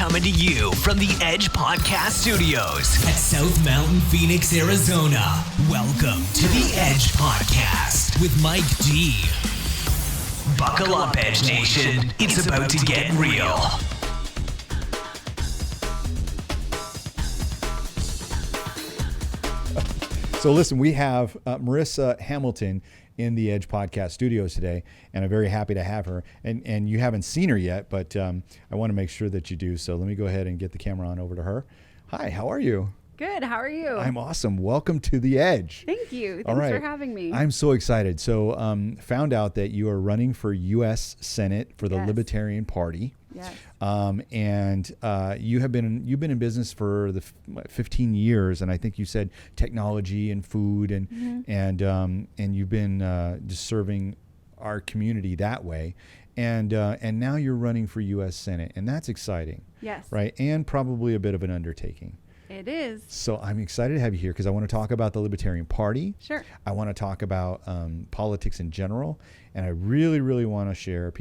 coming to you from the Edge Podcast Studios at South Mountain, Phoenix, Arizona. Welcome to the Edge Podcast with Mike D. Buckle up, Edge Nation. It's about to get real. So listen, we have Merissa Hamilton in the Edge Podcast Studios today, and I'm very happy to have her. And you haven't seen her yet, but I want to make sure that you do. So let me go ahead and get the camera on over to her. Hi, how are you? Good. How are you? I'm awesome. Welcome to the Edge. Thank you. Thanks for having me. I'm so excited. So found out that you are running for U.S. Senate for the Libertarian Party. Yes. And you've been in business for 15 years, and I think you said technology and food, and you've been just serving our community that way, and now you're running for U.S. Senate, and that's exciting. Yes. Right, and probably a bit of an undertaking. It is. So I'm excited to have you here because I want to talk about the Libertarian Party. Sure. I want to talk about politics in general, and I really, really want to share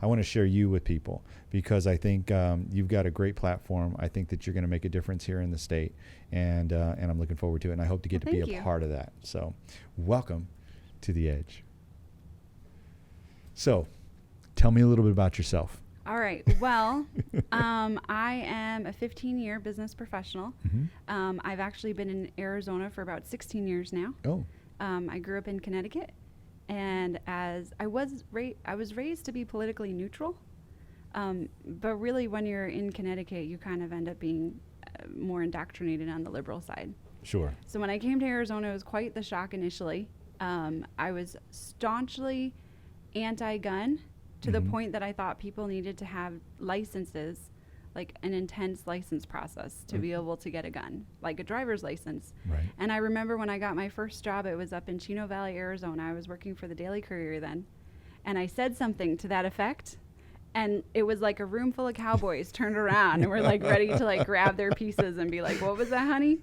I want to share you with people because I think you've got a great platform. I think that you're going to make a difference here in the state, and I'm looking forward to it, and I hope to get to be a part of that. So welcome to the Edge. So tell me a little bit about yourself. All right. Well, I am a 15-year business professional. Mm-hmm. I've actually been in Arizona for about 16 years now. Oh. I grew up in Connecticut, and as I was raised to be politically neutral. But really, when you're in Connecticut, you kind of end up being more indoctrinated on the liberal side. Sure. So when I came to Arizona, it was quite the shock initially. I was staunchly anti-gun. To the point that I thought people needed to have licenses, like an intense license process to be able to get a gun, like a driver's license. Right. And I remember when I got my first job, it was up in Chino Valley, Arizona. I was working for the Daily Courier then. And I said something to that effect. And it was like a room full of cowboys turned around and were like ready to like grab their pieces and be like, what was that, honey?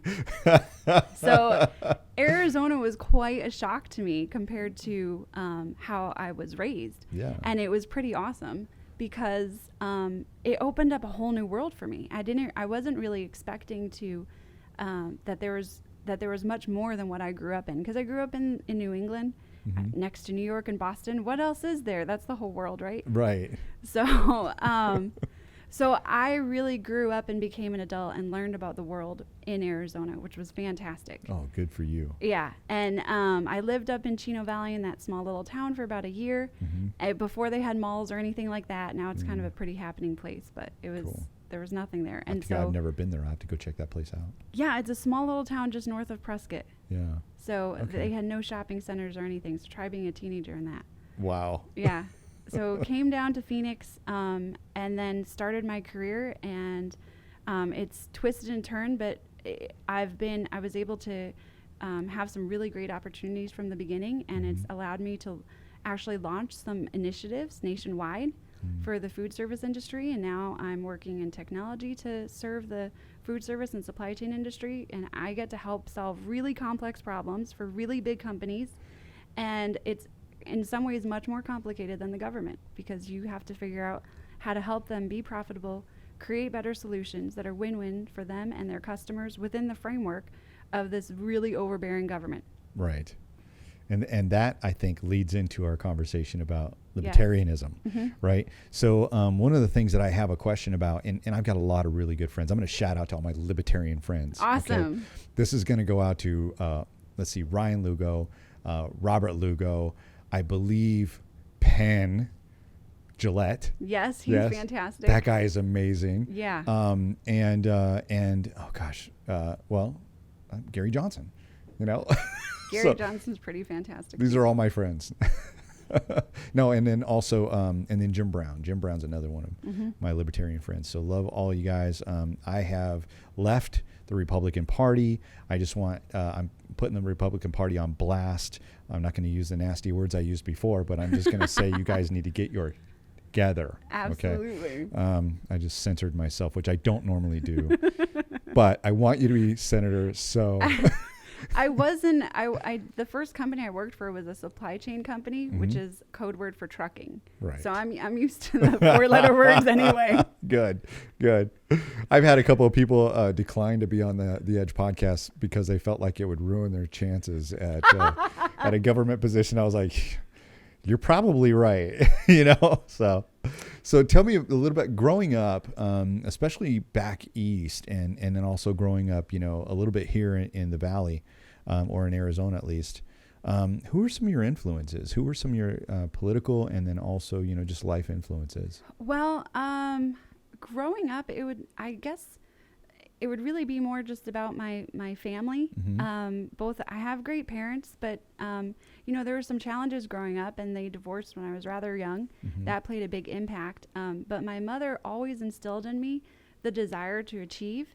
So Arizona was quite a shock to me compared to how I was raised. Yeah. And it was pretty awesome because it opened up a whole new world for me. I wasn't really expecting to that there was much more than what I grew up in, because I grew up in New England. Mm-hmm. Next to New York and Boston. What else is there? That's the whole world, right? Right. So, so I really grew up and became an adult and learned about the world in Arizona, which was fantastic. Oh, good for you. Yeah. And I lived up in Chino Valley in that small little town for about a year before they had malls or anything like that. Now it's kind of a pretty happening place, but it was... Cool. There was nothing there. And so I've never been there. I have to go check that place out. Yeah, it's a small little town just north of Prescott. Yeah. So they had no shopping centers or anything. So try being a teenager in that. Wow. Yeah. So came down to Phoenix and then started my career, and it's twisted and turned, but I was able to have some really great opportunities from the beginning, and it's allowed me to actually launch some initiatives nationwide for the food service industry, and now I'm working in technology to serve the food service and supply chain industry, and I get to help solve really complex problems for really big companies, and it's in some ways much more complicated than the government, because you have to figure out how to help them be profitable, create better solutions that are win-win for them and their customers within the framework of this really overbearing government. Right. And that, I think, leads into our conversation about libertarianism, right? So one of the things that I have a question about, and I've got a lot of really good friends. I'm going to shout out to all my libertarian friends. Awesome. Okay? This is going to go out to, Ryan Lugo, Robert Lugo, I believe Penn Gillette. Yes, he's fantastic. That guy is amazing. Yeah. Gary Johnson, you know. Gary Johnson's pretty fantastic. These are all my friends. No, and then also, and then Jim Brown. Jim Brown's another one of my libertarian friends. So love all you guys. I have left the Republican Party. I just want, I'm putting the Republican Party on blast. I'm not going to use the nasty words I used before, but I'm just going to say you guys need to get your together. Absolutely. Okay? I just censored myself, which I don't normally do. But I want you to be senator, so... I wasn't. The first company I worked for was a supply chain company, which is code word for trucking. Right. So I'm used to the 4-letter words anyway. Good. I've had a couple of people decline to be on the Edge podcast because they felt like it would ruin their chances at a government position. I was like, you're probably right. So tell me a little bit growing up, especially back east, and then also growing up, a little bit here in the Valley, or in Arizona at least. Who are some of your influences? Who were some of your political and then also, just life influences? Well, growing up, I guess it would really be more just about my family. Both, I have great parents, but there were some challenges growing up, and they divorced when I was rather young. That played a big impact. But my mother always instilled in me the desire to achieve,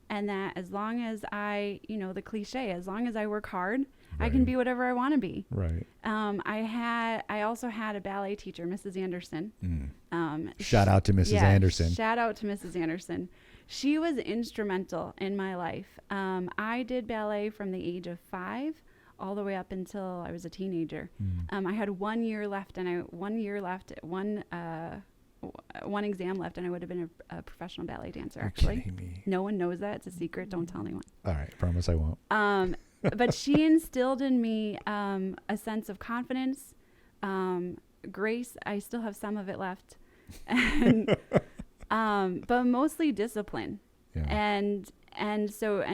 and that as long as the cliche, as long as I work hard, I can be whatever I want to be. Right. I also had a ballet teacher, Mrs. Anderson. Shout out to Mrs. Anderson. Shout out to Mrs. Anderson. She was instrumental in my life. I did ballet from the age of 5 all the way up until I was a teenager. I had 1 year left, and one exam left, and I would have been a professional ballet dancer. Actually, kidding me. No one knows that. It's a secret. Don't tell anyone. All right, promise I won't. But she instilled in me a sense of confidence, grace. I still have some of it left, and but mostly discipline, and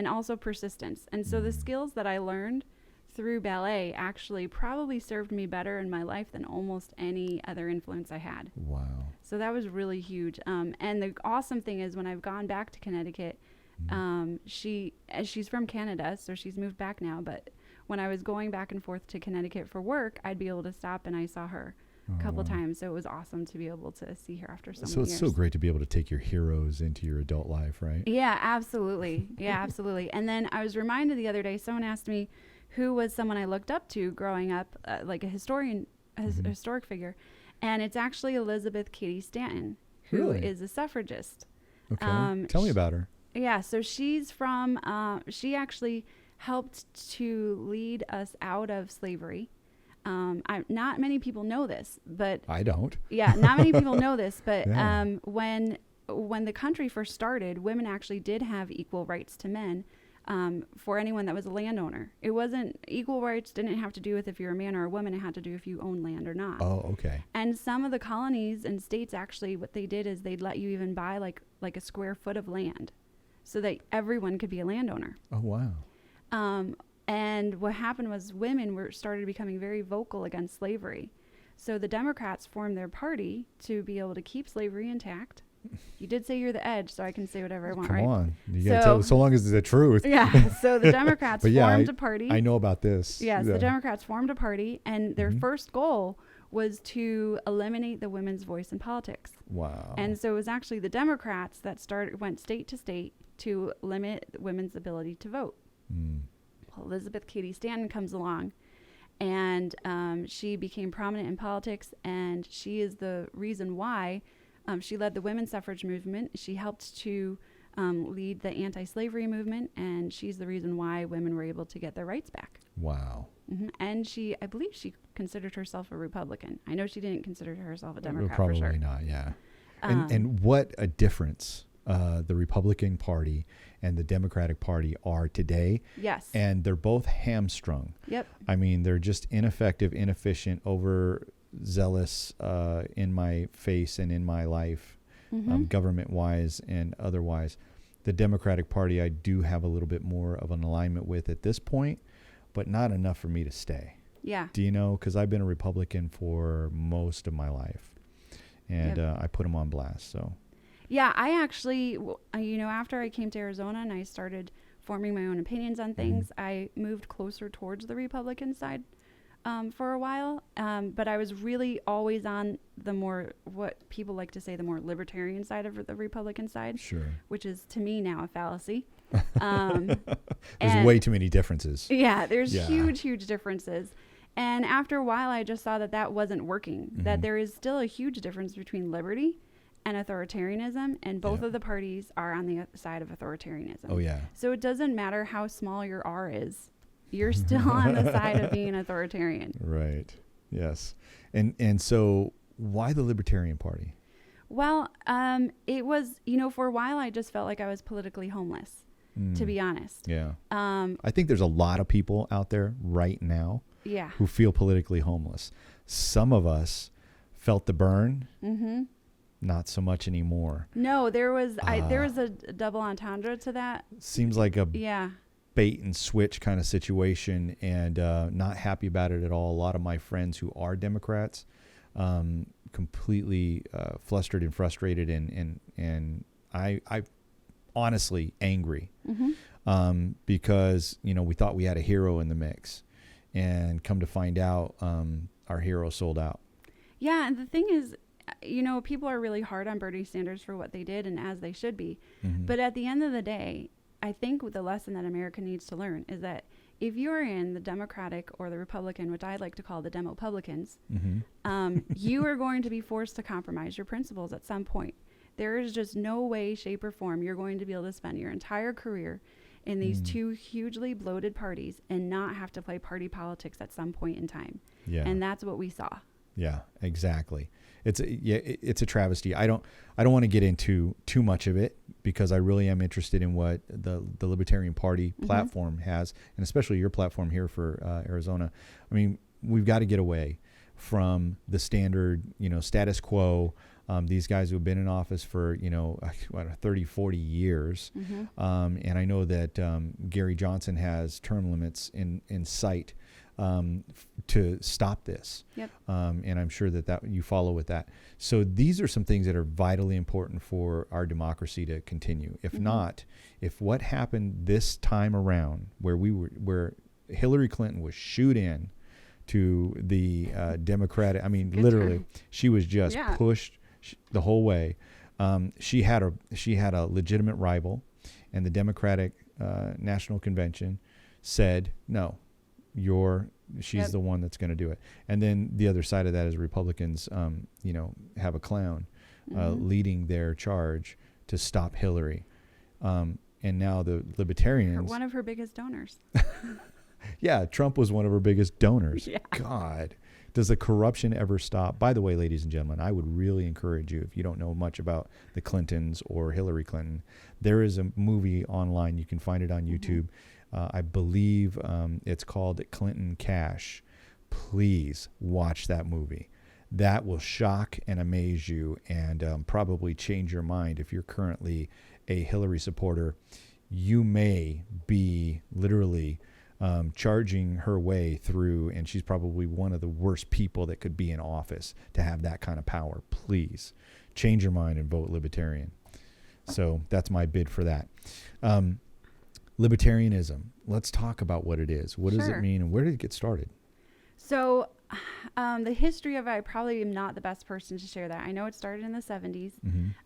also persistence. And so the skills that I learned through ballet actually probably served me better in my life than almost any other influence I had. Wow. So that was really huge. And the awesome thing is, when I've gone back to Connecticut, she's from Canada, so she's moved back now. But when I was going back and forth to Connecticut for work, I'd be able to stop, and I saw her a couple times. So it was awesome to be able to see her after so many years. So it's so great to be able to take your heroes into your adult life, right? Yeah, absolutely. And then I was reminded the other day, someone asked me who was someone I looked up to growing up, like a historian, a historic figure. And it's actually Elizabeth Cady Stanton, who is a suffragist. Okay. Tell me about her. Yeah, so she's from, she actually helped to lead us out of slavery. Not many people know this, but I don't. Yeah, not many people know this, but when the country first started, women actually did have equal rights to men. For anyone that was a landowner. It wasn't, equal rights didn't have to do with if you're a man or a woman. It had to do if you own land or not. Oh, okay. And some of the colonies and states, actually, what they did is they'd let you even buy like a square foot of land so that everyone could be a landowner. Oh, wow. And what happened was women started becoming very vocal against slavery. So the Democrats formed their party to be able to keep slavery intact. You did say you're the Edge, so I can say whatever I want, right? Come on. You gotta tell, so long as it's the truth. Yeah. So the Democrats formed a party. I know about this. Yes, the Democrats formed a party, and their first goal was to eliminate the women's voice in politics. Wow. And so it was actually the Democrats that went state to state to limit women's ability to vote. Well, Elizabeth Cady Stanton comes along, and she became prominent in politics, and she is the reason why she led the women's suffrage movement. She helped to lead the anti-slavery movement, and she's the reason why women were able to get their rights back. Wow. And I believe she considered herself a Republican. I know she didn't consider herself a Democrat. Probably for sure. Not, yeah. And what a difference the Republican Party and the Democratic Party are today. Yes. And they're both hamstrung. Yep. I mean, they're just ineffective, inefficient, overzealous in my face and in my life, government-wise and otherwise. The Democratic Party I do have a little bit more of an alignment with at this point, but not enough for me to stay. Yeah. Do you know? Because I've been a Republican for most of my life, and I put them on blast. So. Yeah, I actually, after I came to Arizona and I started forming my own opinions on things, I moved closer towards the Republican side for a while. But I was really always on the more, what people like to say, the more libertarian side of the Republican side. Sure. Which is, to me, now a fallacy. There's way too many differences. Yeah, there's huge differences. And after a while, I just saw that wasn't working, that there is still a huge difference between liberty and authoritarianism, and both of the parties are on the side of authoritarianism. Oh, yeah. So it doesn't matter how small your R is. You're still on the side of being authoritarian. Right. Yes. And so why the Libertarian Party? Well, it was, for a while I just felt like I was politically homeless, to be honest. Yeah. I think there's a lot of people out there right now Yeah. who feel politically homeless. Some of us felt the burn. Mm-hmm. Not so much anymore. No, there was a double entendre to that. Seems like a Yeah. bait and switch kind of situation, and not happy about it at all. A lot of my friends who are Democrats, completely flustered and frustrated, and I honestly angry, because we thought we had a hero in the mix, and come to find out, our hero sold out. Yeah, and the thing is, people are really hard on Bernie Sanders for what they did, and as they should be. But at the end of the day, I think the lesson that America needs to learn is that if you're in the Democratic or the Republican, which I like to call the Demopublicans, you are going to be forced to compromise your principles at some point. There is just no way, shape, or form you're going to be able to spend your entire career in these two hugely bloated parties and not have to play party politics at some point in time. Yeah. And that's what we saw. Yeah, exactly. It's a travesty. I don't want to get into too much of it, because I really am interested in what the Libertarian Party platform has, and especially your platform here for Arizona. I mean, we've got to get away from the standard, status quo. These guys who have been in office for, 30, 40 years. And I know that Gary Johnson has term limits in sight to stop this. Yep. And I'm sure that you follow with that. So these are some things that are vitally important for our democracy to continue. If not, if what happened this time around, where Hillary Clinton was shooed in to the Democratic, I mean, literally, she was just pushed the whole way. She had a legitimate rival, and the Democratic National Convention said, no, she's the one that's going to do it. And then the other side of that is Republicans, have a clown leading their charge to stop Hillary. And now the Libertarians. One of her biggest donors. Yeah, Trump was one of her biggest donors. Yeah. God, does the corruption ever stop? By the way, ladies and gentlemen, I would really encourage you, if you don't know much about the Clintons or Hillary Clinton, there is a movie online. You can find it on YouTube. I believe it's called Clinton Cash. Please watch that movie. That will shock and amaze you, and probably change your mind. If you're currently a Hillary supporter, you may be literally charging her way through, and she's probably one of the worst people that could be in office to have that kind of power. Please change your mind and vote Libertarian. So that's my bid for that. Libertarianism. Let's talk about what it is. What does it mean, and where did it get started? So the history of it, I probably am not the best person to share that. I know it started in the 70s.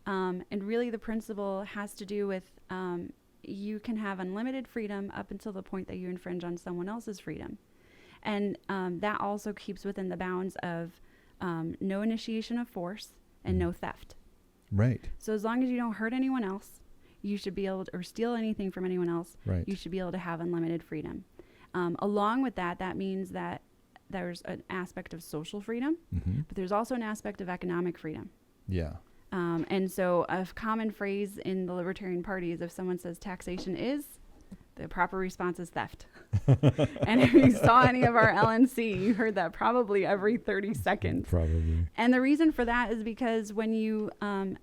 And really the principle has to do with you can have unlimited freedom up until the point that you infringe on someone else's freedom. And that also keeps within the bounds of no initiation of force and no theft. Right. So as long as you don't hurt anyone else, you should be able to, or steal anything from anyone else, you should be able to have unlimited freedom. Along with that, that means that there's an aspect of social freedom, but there's also an aspect of economic freedom. Yeah. And so a common phrase in the Libertarian Party is if someone says taxation is, the proper response is theft. And if you saw any of our LNC, you heard that probably every 30 seconds. Probably. And the reason for that is because when you,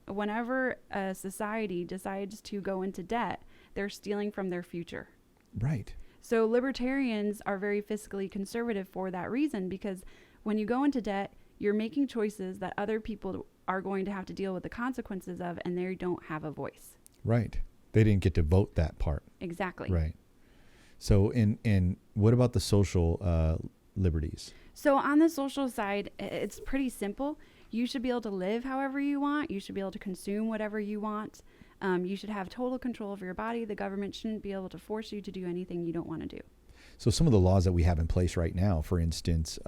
whenever a society decides to go into debt, they're stealing from their future. Right. So libertarians are very fiscally conservative for that reason, because when you go into debt, you're making choices that other people are going to have to deal with the consequences of, and they don't have a voice. Right. They didn't get to vote that part. Exactly. Right. So in what about the social liberties? So on the social side, it's pretty simple. You should be able to live however you want. You should be able to consume whatever you want. You should have total control over your body. The government shouldn't be able to force you to do anything you don't want to do. So some of the laws that we have in place right now, for instance,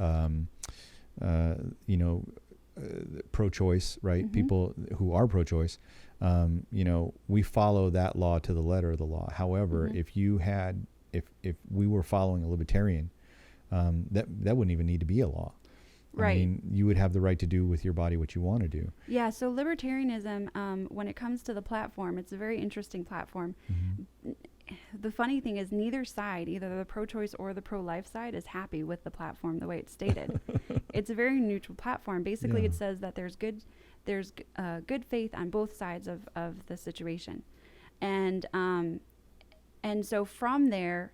pro-choice, right? People who are pro-choice, we follow that law to the letter of the law. However, if you had if we were following a libertarian, that wouldn't even need to be a law. Right. I mean, you would have the right to do with your body what you want to do. Yeah, so libertarianism, when it comes to the platform, it's a very interesting platform. Mm-hmm. The funny thing is neither side, either the pro-choice or the pro-life side, is happy with the platform the way it's stated. It's a very neutral platform. Basically, it says that there's good faith on both sides of the situation. And so from there,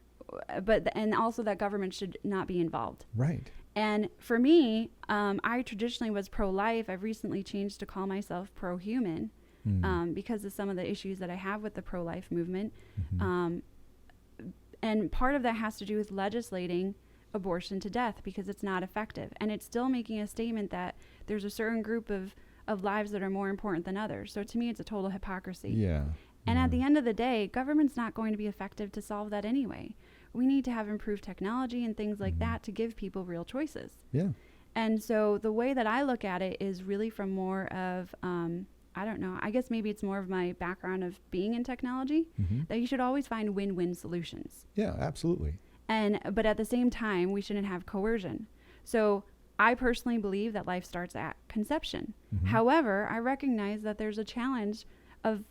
and also that government should not be involved. Right. And for me, I traditionally was pro-life. I've recently changed to call myself pro-human because of some of the issues that I have with the pro-life movement. Mm-hmm. And part of that has to do with legislating abortion to death because it's not effective. And it's still making a statement that there's a certain group of lives that are more important than others. So to me, it's a total hypocrisy. Yeah. And at the end of the day, government's not going to be effective to solve that anyway. We need to have improved technology and things like that to give people real choices. Yeah. And so the way that I look at it is really from more of, I don't know, I guess maybe it's more of my background of being in technology, that you should always find win-win solutions. Yeah, absolutely. But at the same time, we shouldn't have coercion. So I personally believe that life starts at conception. However, I recognize that there's a challenge of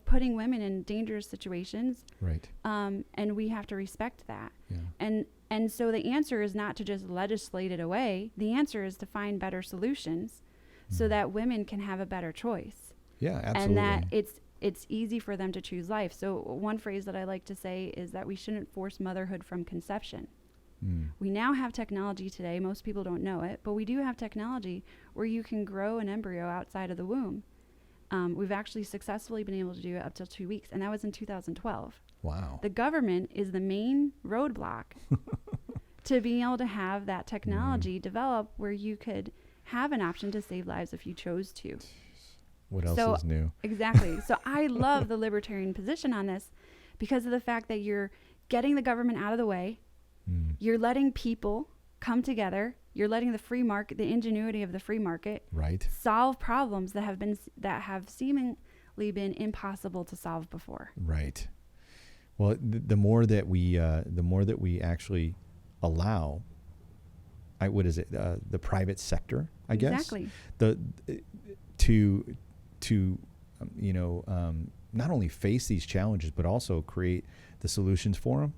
putting women in dangerous situations. Right. And we have to respect that. Yeah. And so the answer is not to just legislate it away. The answer is to find better solutions so that women can have a better choice. Yeah, absolutely. And that it's easy for them to choose life. So one phrase that I like to say is that we shouldn't force motherhood from conception. We now have technology today. Most people don't know it, but we do have technology where you can grow an embryo outside of the womb. We've actually successfully been able to do it up till 2 weeks, and that was in 2012. Wow. The government is the main roadblock to being able to have that technology develop where you could have an option to save lives if you chose to. What else is new? Exactly. So I love the libertarian position on this because of the fact that you're getting the government out of the way. You're letting people come together. You're letting the free market, the ingenuity of the free market, solve problems that have seemingly been impossible to solve before. Right. Well, the more that we actually allow, the private sector, I guess, to not only face these challenges but also create the solutions for them.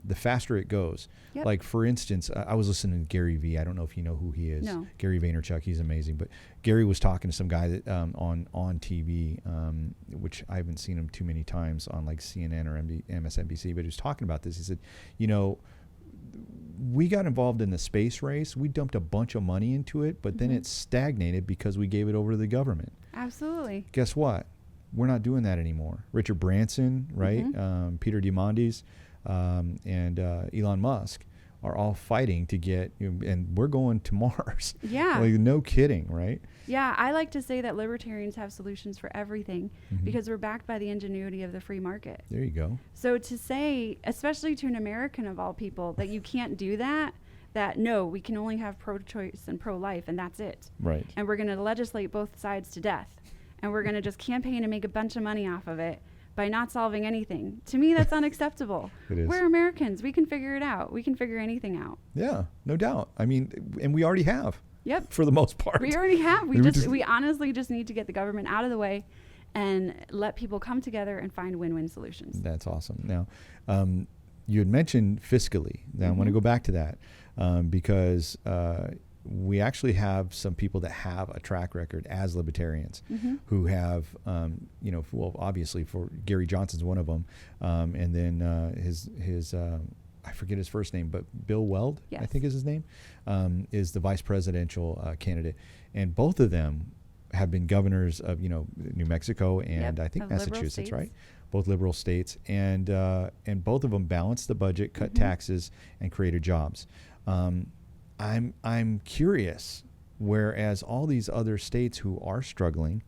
The faster it goes. Yep. Like, for instance, I was listening to Gary Vee. I don't know if you know who he is. No. Gary Vaynerchuk. He's amazing. But Gary was talking to some guy that on TV, which I haven't seen him too many times on like CNN or MSNBC. But he was talking about this. He said, we got involved in the space race. We dumped a bunch of money into it, but then it stagnated because we gave it over to the government. Absolutely. Guess what? We're not doing that anymore. Richard Branson, right? Peter Diamandis, and Elon Musk are all fighting to get, and we're going to Mars. Yeah. Like, no kidding, right? Yeah, I like to say that libertarians have solutions for everything because we're backed by the ingenuity of the free market. There you go. So to say, especially to an American of all people, that you can't do that no, we can only have pro-choice and pro-life and that's it. Right. And we're going to legislate both sides to death. And we're going to just campaign and make a bunch of money off of it by not solving anything. To me, that's unacceptable. It is. We're Americans. We can figure it out. We can figure anything out. Yeah, no doubt. I mean, and we already have. Yep. For the most part. We already have. We honestly just need to get the government out of the way and let people come together and find win-win solutions. That's awesome. Now, you had mentioned fiscally. Now, I want to go back to that because we actually have some people that have a track record as libertarians who have, well, obviously, for Gary Johnson's one of them, and then his I forget his first name, but Bill Weld, I think is his name, is the vice presidential candidate, and both of them have been governors of New Mexico and I think Massachusetts, right? Both liberal states, and both of them balanced the budget, cut taxes, and created jobs. I'm curious, whereas all these other states who are struggling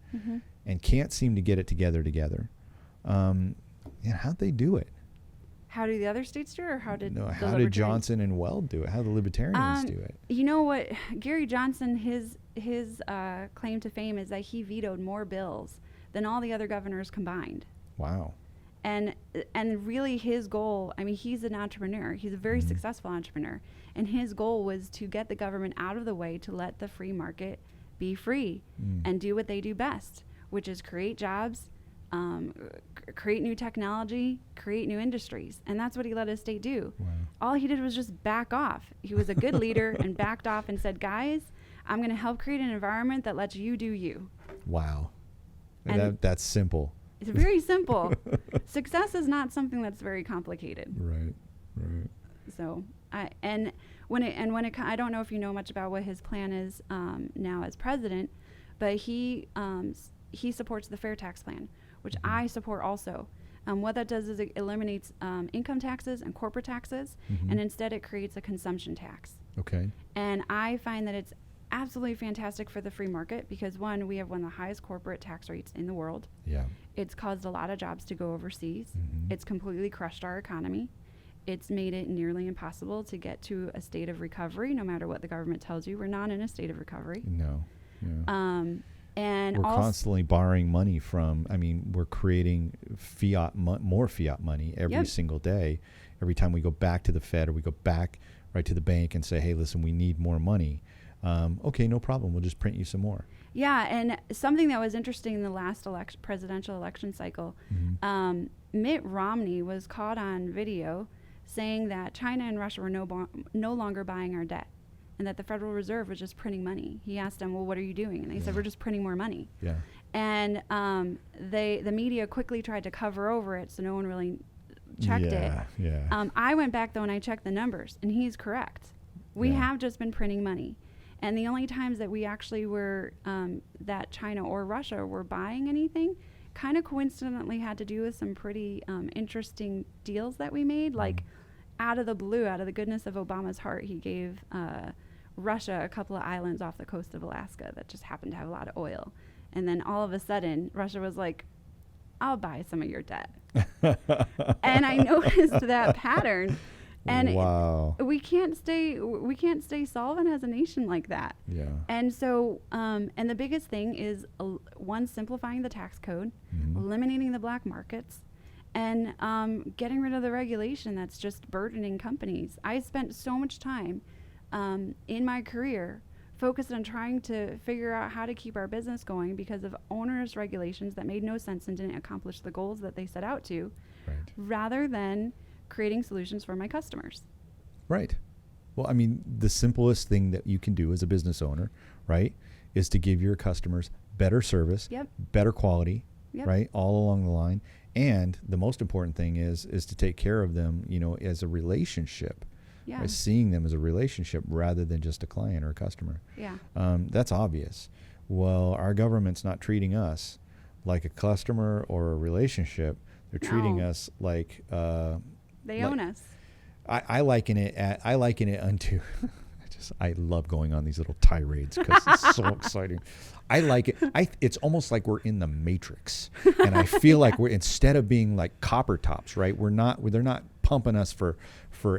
and can't seem to get it together, how'd they do it? How do the other states do it, or how did how did Johnson and Weld do it? How do the libertarians do it? You know what? Gary Johnson, his claim to fame is that he vetoed more bills than all the other governors combined. Wow. And really his goal, I mean, he's an entrepreneur. He's a very successful entrepreneur. And his goal was to get the government out of the way to let the free market be free and do what they do best, which is create jobs, create new technology, create new industries. And that's what he let his state do. Wow. All he did was just back off. He was a good leader and backed off and said, guys, I'm going to help create an environment that lets you do you. Wow. And that's simple. It's very simple. Success is not something that's very complicated. Right. So I don't know if you know much about what his plan is now as president, but he supports the fair tax plan, which I support also. What that does is it eliminates income taxes and corporate taxes, and instead it creates a consumption tax. Okay. And I find that it's absolutely fantastic for the free market because, one, we have one of the highest corporate tax rates in the world. Yeah. It's caused a lot of jobs to go overseas. It's completely crushed our economy. It's made it nearly impossible to get to a state of recovery, no matter what the government tells you. We're not in a state of recovery. No. Yeah. And we're constantly borrowing money from, we're creating more fiat money every single day. Every time we go back to the Fed or we go back right to the bank and say, hey, listen, we need more money. Okay, no problem. We'll just print you some more. Yeah, and something that was interesting in the last presidential election cycle, Mitt Romney was caught on video saying that China and Russia were no longer buying our debt and that the Federal Reserve was just printing money. He asked them, well, what are you doing? And they said, we're just printing more money. Yeah. And the media quickly tried to cover over it, so no one really checked it. Yeah. I went back, though, and I checked the numbers, and he's correct. We have just been printing money. And the only times that we actually were, that China or Russia were buying anything, kind of coincidentally had to do with some pretty interesting deals that we made. Like, out of the blue, out of the goodness of Obama's heart, he gave Russia a couple of islands off the coast of Alaska that just happened to have a lot of oil. And then all of a sudden, Russia was like, I'll buy some of your debt. And I noticed that pattern. And wow. we can't stay solvent as a nation like that. Yeah. And so, and the biggest thing is one, simplifying the tax code, eliminating the black markets, and getting rid of the regulation that's just burdening companies. I spent so much time in my career focused on trying to figure out how to keep our business going because of onerous regulations that made no sense and didn't accomplish the goals that they set out to, rather than creating solutions for my customers. Right. Well, the simplest thing that you can do as a business owner, right, is to give your customers better service, better quality, right, all along the line. And the most important thing is to take care of them, as a relationship, by seeing them as a relationship rather than just a client or a customer. Yeah. That's obvious. Well, our government's not treating us like a customer or a relationship. They're treating us like they own us. I liken it unto. I love going on these little tirades because it's so exciting. I like it. It's almost like we're in the Matrix, and I feel like we're, instead of being like copper tops, right? They're not pumping us for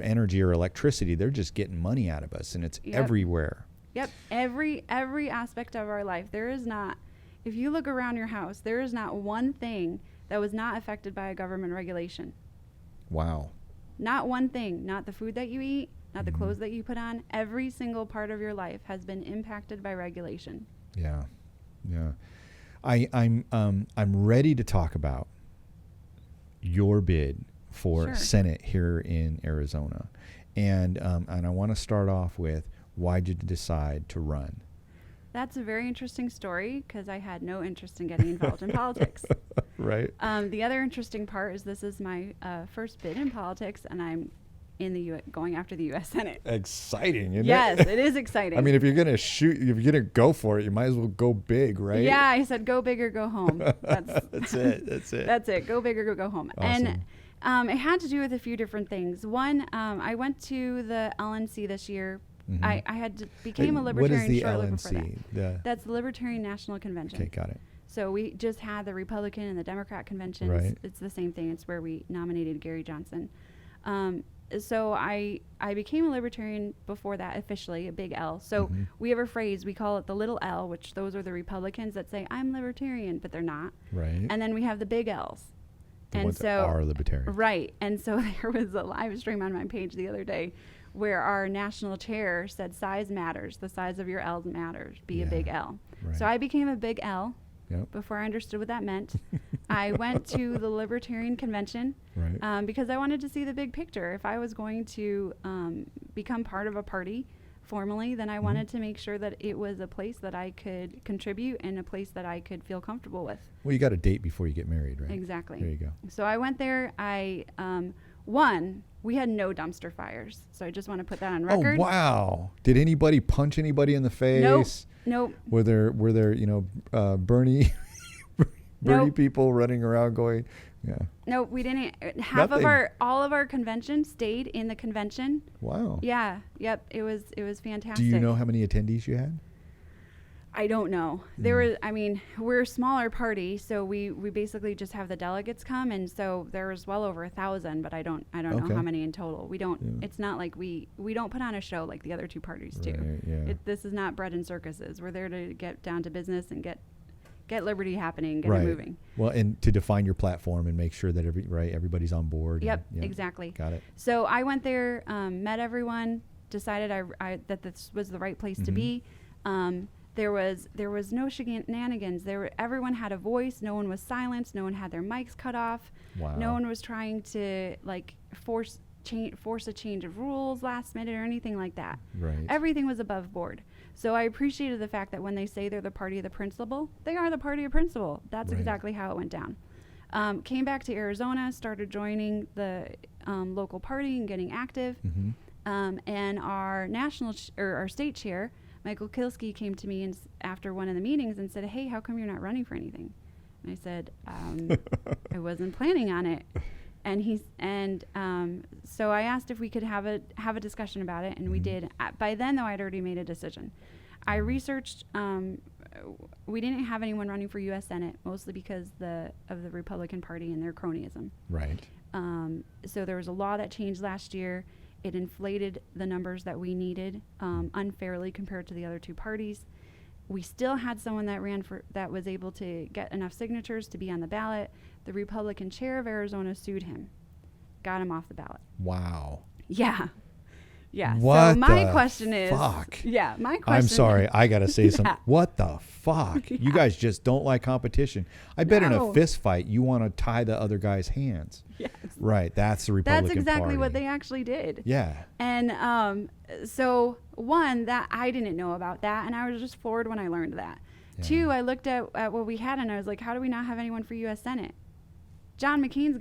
energy or electricity. They're just getting money out of us, and it's everywhere. Yep, every aspect of our life. There is not. If you look around your house, there is not one thing that was not affected by a government regulation. Wow. Not one thing. Not the food that you eat, not the clothes that you put on. Every single part of your life has been impacted by regulation. Yeah. I'm ready to talk about your bid for Senate here in Arizona, and I want to start off with, why did you decide to run? That's a very interesting story because I had no interest in getting involved in politics. Right. The other interesting part is this is my first bid in politics, and I'm in the going after the U.S. Senate. Exciting, isn't it? Yes, it is exciting. If you're gonna if you're gonna go for it, you might as well go big, right? Yeah, I said go big or go home. That's it. That's it. Go big or go home. Awesome. And it had to do with a few different things. One, I went to the LNC this year. I became a Libertarian shortly before that. What is the LNC? That's the Libertarian National Convention. Okay, got it. So we just had the Republican and the Democrat conventions. Right. It's the same thing. It's where we nominated Gary Johnson. So I became a Libertarian before that, officially, a big L. So we have a phrase, we call it the little L, which those are the Republicans that say, I'm Libertarian, but they're not. Right. And then we have the big L's. The ones that are libertarian. Right. And so there was a live stream on my page the other day where our national chair said size matters. The size of your L matters. Be a big L. Right. So I became a big L. Yep. Before I understood what that meant. I went to the Libertarian convention because I wanted to see the big picture. If I was going to become part of a party formally, then I wanted to make sure that it was a place that I could contribute and a place that I could feel comfortable with. Well, you got to date before you get married, right? Exactly. There you go. So I went there. We had no dumpster fires. So I just want to put that on record. Oh, wow. Did anybody punch anybody in the face? Nope. Were there Bernie people running around going, No, we didn't. All of our convention stayed in the convention. Wow. Yeah. Yep. It was fantastic. Do you know how many attendees you had? I don't know. We're a smaller party, so we basically just have the delegates come, and so there was well over 1,000, but I don't know how many in total. We don't. Yeah. It's not like we don't put on a show like the other two parties do. Yeah. This is not bread and circuses. We're there to get down to business and get liberty happening, get it moving. Well, and to define your platform and make sure that everybody's on board. Yep, exactly. Got it. So I went there, met everyone, decided that this was the right place to be. There was no shenanigans. Everyone had a voice. No one was silenced. No one had their mics cut off. Wow. No one was trying to force a change of rules last minute or anything like that. Right. Everything was above board. So I appreciated the fact that when they say they're the party of the principle, they are the party of principle. That's exactly how it went down. Came back to Arizona, started joining the local party and getting active. And our our state chair, Michael Kilsky, came to me after one of the meetings and said, "Hey, how come you're not running for anything?" And I said, "I wasn't planning on it." And so I asked if we could have a discussion about it, and we did. By then, though, I'd already made a decision. I researched. We didn't have anyone running for U.S. Senate, mostly because of the Republican Party and their cronyism. Right. So there was a law that changed last year. It inflated the numbers that we needed unfairly compared to the other two parties. We still had someone that was able to get enough signatures to be on the ballot. The Republican chair of Arizona sued him, got him off the ballot. Wow. Yeah. Yeah. What so my question is, fuck? Yeah, my question. I'm sorry, I gotta say something. Yeah. What the fuck? You guys just don't like competition. I bet in a fist fight you want to tie the other guy's hands. Yes. Right. That's the Republican That's exactly Party. what they actually did. Yeah. And so one, that I didn't know about that, and I was just floored when I learned that. Yeah. Two, I looked at what we had, and I was like, how do we not have anyone for U.S. Senate? John McCain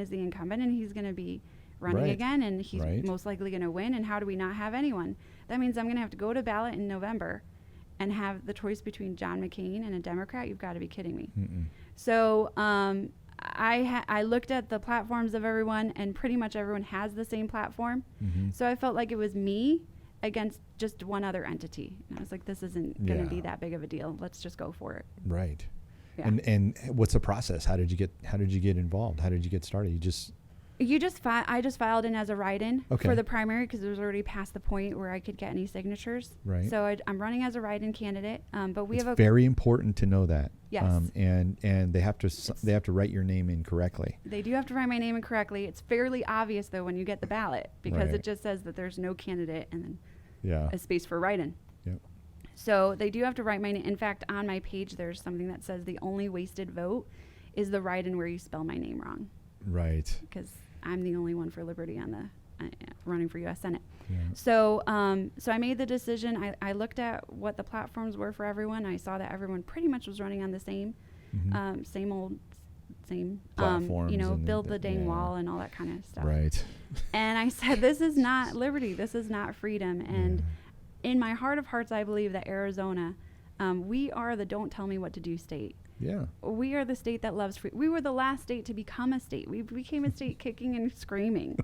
is the incumbent, and he's gonna be running again, and he's most likely going to win. And how do we not have anyone? That means I'm going to have to go to ballot in November and have the choice between John McCain and a Democrat. You've got to be kidding me. So I looked at the platforms of everyone, and pretty much everyone has the same platform. So I felt like it was me against just one other entity. And I was like, this isn't going to be that big of a deal. Let's just go for it. Right. Yeah. And what's the process? How did you get involved? How did you get started? I just filed in as a write-in for the primary because it was already past the point where I could get any signatures. Right. So I'm running as a write-in candidate. But it's very important to know that. Yes. And they have to write your name in correctly. They do have to write my name in correctly. It's fairly obvious though when you get the ballot because it just says that there's no candidate and then a space for write-in. Yep. So they do have to write my name. In fact, on my page there's something that says the only wasted vote is the write-in where you spell my name wrong. Right. Because I'm the only one for Liberty on the running for U.S. Senate. Yeah. So I made the decision. I looked at what the platforms were for everyone. I saw that everyone pretty much was running on the same platforms. Build the dang wall and all that kind of stuff. Right. And I said, this is not liberty. This is not freedom. And in my heart of hearts, I believe that Arizona, we are the don't tell me what to do state. Yeah. We are the state that loves free. We were the last state to become a state. We became a state kicking and screaming.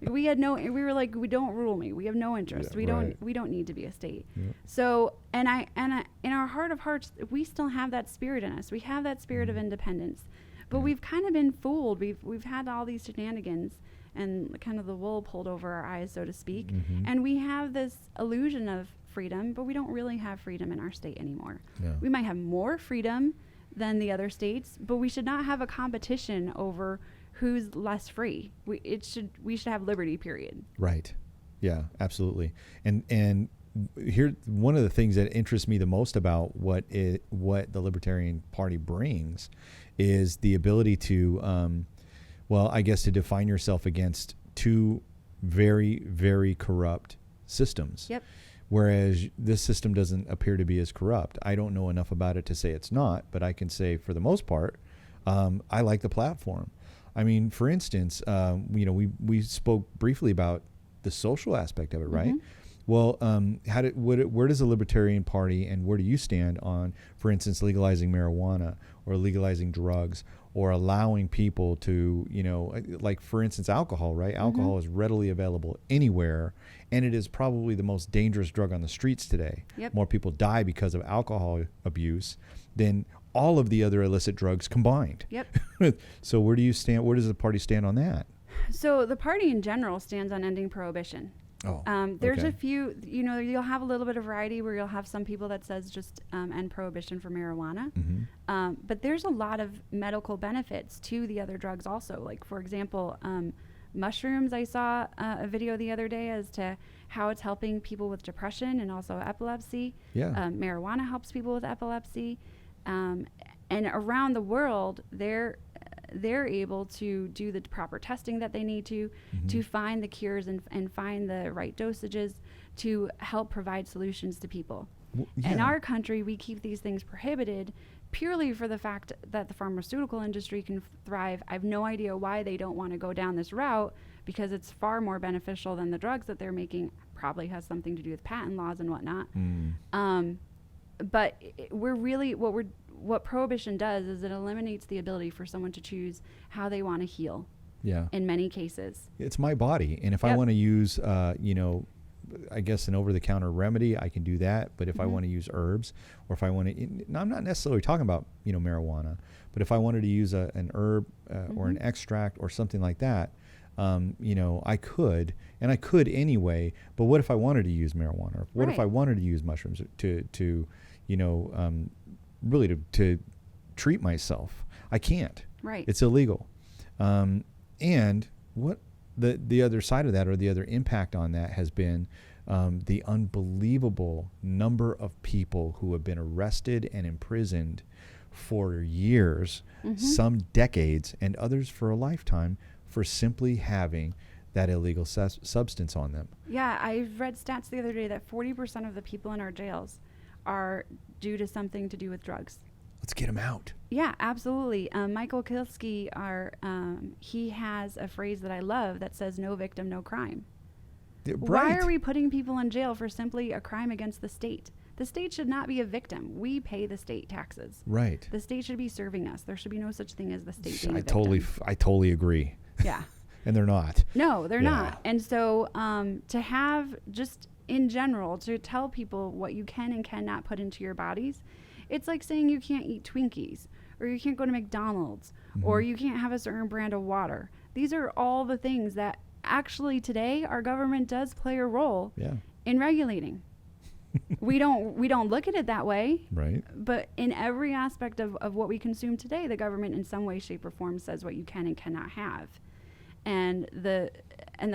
We were like, we don't rule me. We have no interest. Yeah, we don't need to be a state. Yeah. So, and I, in our heart of hearts, we still have that spirit in us. We have that spirit of independence, but we've kind of been fooled. We've had all these shenanigans and kind of the wool pulled over our eyes, so to speak. And we have this illusion of freedom, but we don't really have freedom in our state anymore. Yeah. We might have more freedom than the other states, but we should not have a competition over who's less free. We should have liberty, period. Right. Yeah, absolutely. And here, one of the things that interests me the most about what the Libertarian Party brings is the ability to, I guess, to define yourself against two very, very corrupt systems. Yep. Whereas this system doesn't appear to be as corrupt. I don't know enough about it to say it's not, but I can say for the most part, I like the platform. I mean, for instance, we spoke briefly about the social aspect of it, right? Well, where does the Libertarian Party and where do you stand on, for instance, legalizing marijuana or legalizing drugs or allowing people to, like for instance, alcohol, right? Alcohol is readily available anywhere, and it is probably the most dangerous drug on the streets today. Yep. More people die because of alcohol abuse than all of the other illicit drugs combined. Yep. So where do you stand? Where does the party stand on that? So the party in general stands on ending prohibition. There's a few, you'll have a little bit of variety where you'll have some people that says just end prohibition for marijuana. But there's a lot of medical benefits to the other drugs also. Like, for example, mushrooms. I saw a video the other day as to how it's helping people with depression and also epilepsy. Yeah. Marijuana helps people with epilepsy. And around the world, they're able to do the proper testing that they need to find the cures and find the right dosages to help provide solutions to people. In our country, we keep these things prohibited purely for the fact that the pharmaceutical industry can thrive. I have no idea why they don't want to go down this route, because it's far more beneficial than the drugs that they're making. Probably has something to do with patent laws and whatnot. But we're really what prohibition does is it eliminates the ability for someone to choose how they want to heal. Yeah. In many cases. It's my body. And if I want to use, I guess an over-the-counter remedy, I can do that. But if I want to use herbs, or if I want to, I'm not necessarily talking about, marijuana, but if I wanted to use an herb or an extract or something like that, I could, and I could anyway. But what if I wanted to use marijuana? Or what if I wanted to use mushrooms to really to treat myself? I can't. Right. It's illegal. And what the other side of that, or the other impact on that, has been the unbelievable number of people who have been arrested and imprisoned for years, some decades, and others for a lifetime, for simply having that illegal substance on them. Yeah, I read stats the other day that 40% of the people in our jails are due to something to do with drugs. Let's get them out. Yeah, absolutely. Michael Kilsky, he has a phrase that I love that says, "No victim, no crime." Right. Why are we putting people in jail for simply a crime against the state? The state should not be a victim. We pay the state taxes. Right. The state should be serving us. There should be no such thing as the state being a victim. I totally agree. Yeah. And they're not. No, they're not. And so to have, just in general, to tell people what you can and cannot put into your bodies, it's like saying you can't eat Twinkies, or you can't go to McDonald's, or you can't have a certain brand of water. These are all the things that actually today our government does play a role in regulating. we don't look at it that way. Right. But in every aspect of what we consume today, the government in some way, shape, or form says what you can and cannot have. And the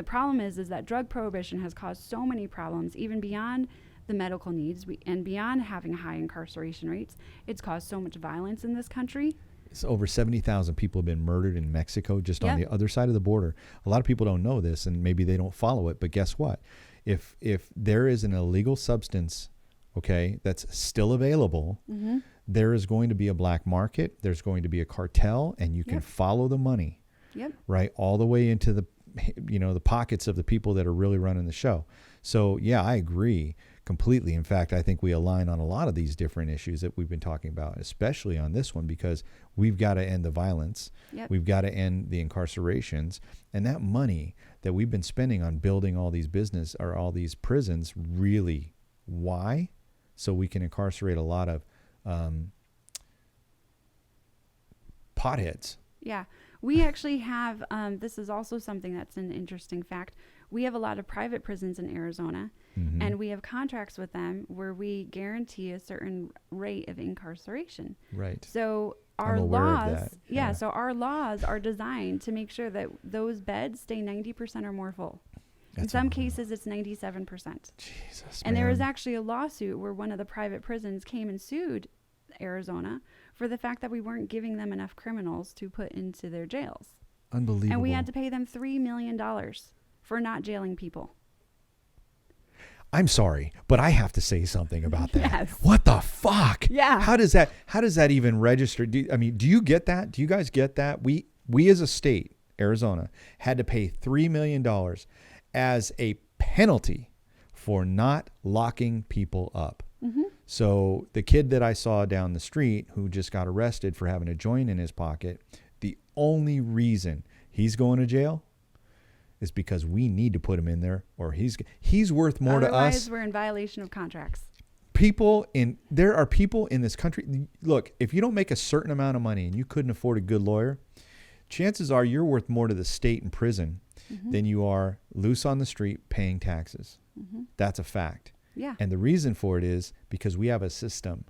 problem is that drug prohibition has caused so many problems, even beyond the medical needs and beyond having high incarceration rates. It's caused so much violence in this country. It's over 70,000 people have been murdered in Mexico, just on the other side of the border. A lot of people don't know this, and maybe they don't follow it, but guess what? If there is an illegal substance, that's still available, there is going to be a black market, there's going to be a cartel, and you can follow the money. Right, all the way into the pockets of the people that are really running the show. So yeah, I agree completely. In fact, I think we align on a lot of these different issues that we've been talking about, especially on this one, because we've got to end the violence. We've got to end the incarcerations, and that money that we've been spending on building all these all these prisons, really, why? So we can incarcerate a lot of potheads. Yeah. We actually have, this is also something that's an interesting fact. we have a lot of private prisons in Arizona, and we have contracts with them where we guarantee a certain rate of incarceration. Right. So I'm our aware of laws, that. yeah, so our laws are designed to make sure that those beds stay 90% or more full. In some cases, it's 97%. Jesus, And man. there was actually a lawsuit where one of the private prisons came and sued Arizona for the fact that we weren't giving them enough criminals to put into their jails. Unbelievable. And we had to pay them $3 million for not jailing people. I'm sorry, but I have to say something about that. Yes. What the fuck? Yeah. How does that even register? Do you get that? Do you guys get that? We as a state, Arizona, had to pay $3 million as a penalty for not locking people up. So the kid that I saw down the street who just got arrested for having a joint in his pocket, the only reason he's going to jail is because we need to put him in there, or he's worth more to us. Otherwise, we're in violation of contracts. There are people in this country. Look, if you don't make a certain amount of money and you couldn't afford a good lawyer, chances are you're worth more to the state in prison than you are loose on the street paying taxes. That's a fact. Yeah. And the reason for it is because we have a system.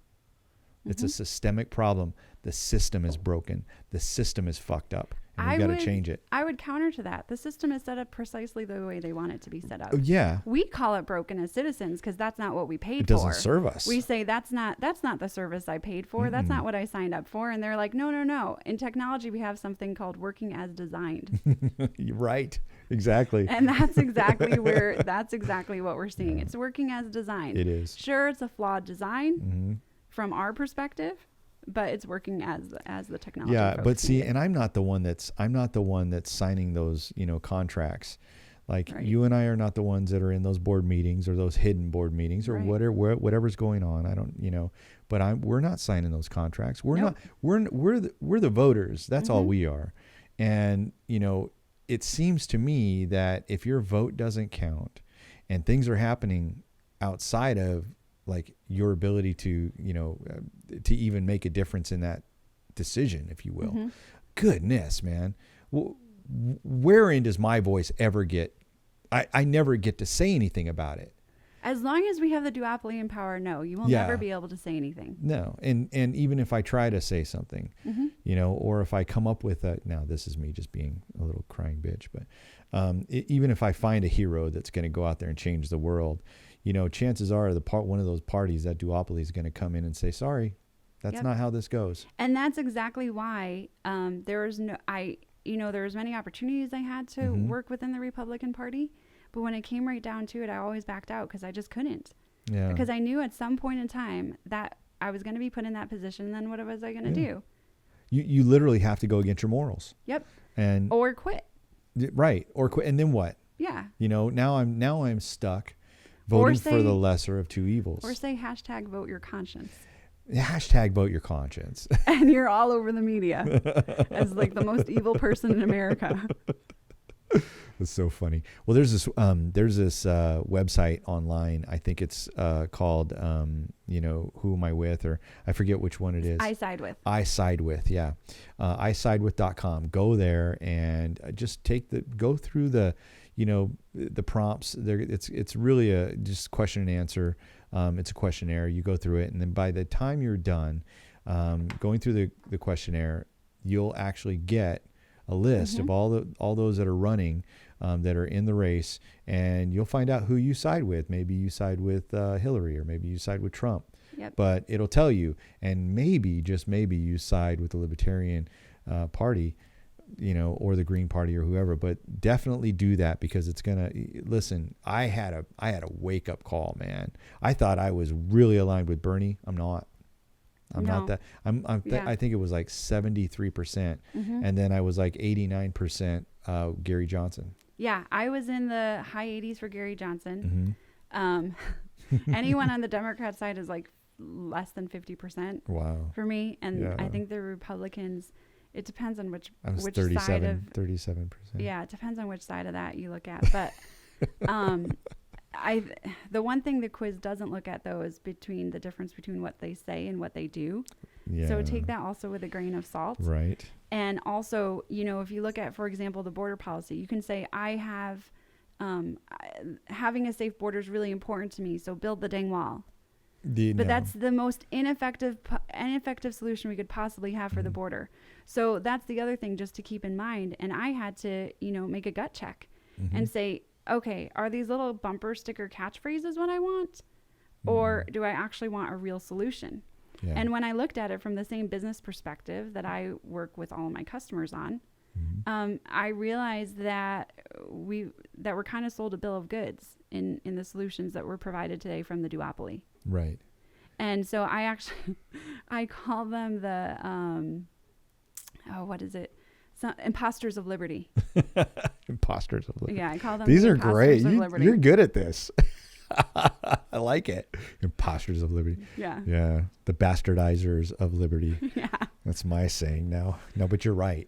It's a systemic problem. The system is broken. The system is fucked up. And we've got to change it. I would counter to that. The system is set up precisely the way they want it to be set up. Yeah. We call it broken as citizens because that's not what we paid It doesn't for. serve us. We say that's not the service I paid for. That's not what I signed up for. And they're like, no. In technology, we have something called working as designed. You're right. Exactly. And that's exactly what we're seeing. It's working as designed. It is. Sure, it's a flawed design from our perspective, but it's working as the technology. Yeah, folks but see, need it. and I'm not the one that's signing those, contracts. Like Right. you and I are not the ones that are in those board meetings or those hidden board meetings or Right. whatever's going on. I don't, but we're not signing those contracts. We're Nope. not. We're the voters. That's all we are. And it seems to me that if your vote doesn't count, and things are happening outside of like your ability to to even make a difference in that decision, if you will. Goodness, man. Wherein does my voice ever get? I never get to say anything about it. As long as we have the duopoly in power, no, you will never be able to say anything. No, and even if I try to say something, or if I come up with now this is me just being a little crying bitch, but even if I find a hero that's going to go out there and change the world, chances are one of those parties, that duopoly, is going to come in and say, sorry, that's not how this goes. And that's exactly why there was many opportunities I had to work within the Republican Party. But when it came right down to it, I always backed out because I just couldn't. Yeah. Because I knew at some point in time that I was going to be put in that position. And then what was I going to do? You literally have to go against your morals. Yep. And or quit. Right. Or quit. And then what? Yeah. Now I'm stuck voting for the lesser of two evils. Or say #vote your conscience. #vote your conscience. And you're all over the media as like the most evil person in America. That's so funny. Well, there's this website online. I think it's called Who Am I With, or I forget which one it is. I Side With. I Side With, yeah. isidewith.com. Go there and just go through the prompts. There, it's really just question and answer. It's a questionnaire. You go through it, and then by the time you're done going through the questionnaire, you'll actually get a list of all those that are running, that are in the race, and you'll find out who you side with. Maybe you side with Hillary, or maybe you side with Trump. Yep. But it'll tell you, and maybe, just maybe, you side with the Libertarian Party, or the Green Party, or whoever. But definitely do that, because it's gonna. Listen, I had a wake up call, man. I thought I was really aligned with Bernie. I'm not. I'm not that. I think it was like 73%, and then I was like 89% Gary Johnson. Yeah, I was in the high 80s for Gary Johnson. Anyone on the Democrat side is like less than 50%. Wow. For me, and I think the Republicans. It depends on which side of 37%. Yeah, it depends on which side of that you look at, but. The one thing the quiz doesn't look at, though, is the difference between what they say and what they do. Yeah. So take that also with a grain of salt. Right. And also, if you look at, for example, the border policy, you can say, I have having a safe border is really important to me. So build the dang wall. But that's the most ineffective solution we could possibly have for the border. So that's the other thing just to keep in mind. And I had to, make a gut check and say, okay, are these little bumper sticker catchphrases what I want? Or do I actually want a real solution? Yeah. And when I looked at it from the same business perspective that I work with all of my customers on, I realized that we're kind of sold a bill of goods in the solutions that were provided today from the duopoly. Right. And so I call them the, what is it? Imposters of liberty. Imposters of liberty. Yeah, I call them. These the are great. liberty. You're good at this. I like it. Imposters of liberty. Yeah. Yeah. The bastardizers of liberty. Yeah. That's my saying now. No, but you're right.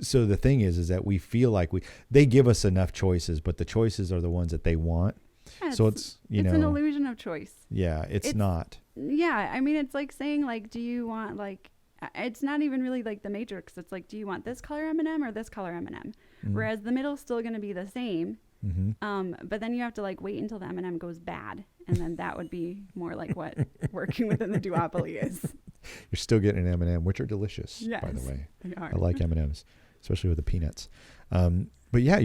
So the thing is that we feel like they give us enough choices, but the choices are the ones that they want. Yeah, so it's an illusion of choice. Yeah, it's not. Yeah, I mean, it's like saying do you want it's not even really like the Matrix. It's like, do you want this color M&M or this color M&M? Whereas the middle's still going to be the same. But then you have to wait until the M&M goes bad, and then that would be more like what working within the duopoly is. You're still getting an M&M, which are delicious, yes, by the way. They are. I like M&Ms, especially with the peanuts. But yeah,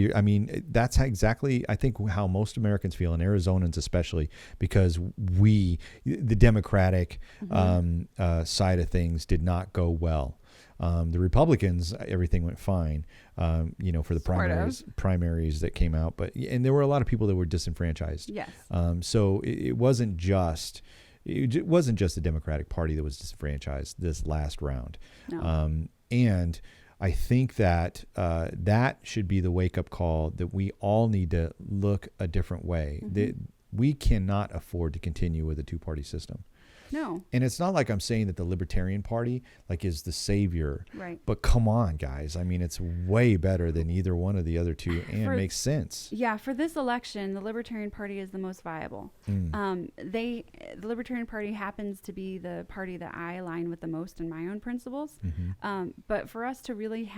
that's exactly, I think, how most Americans feel, and Arizonans especially, because the Democratic side of things did not go well. The Republicans, everything went fine, for the primaries that came out. And there were a lot of people that were disenfranchised. Yes. So it wasn't just the Democratic Party that was disenfranchised this last round. No. And I think that that should be the wake-up call that we all need to look a different way. We cannot afford to continue with a two-party system. No. And it's not like I'm saying that the Libertarian Party is the savior. Right. But come on, guys. I mean, it's way better than either one of the other two, and it makes sense. Yeah, for this election, the Libertarian Party is the most viable. The Libertarian Party happens to be the party that I align with the most in my own principles. But for us to really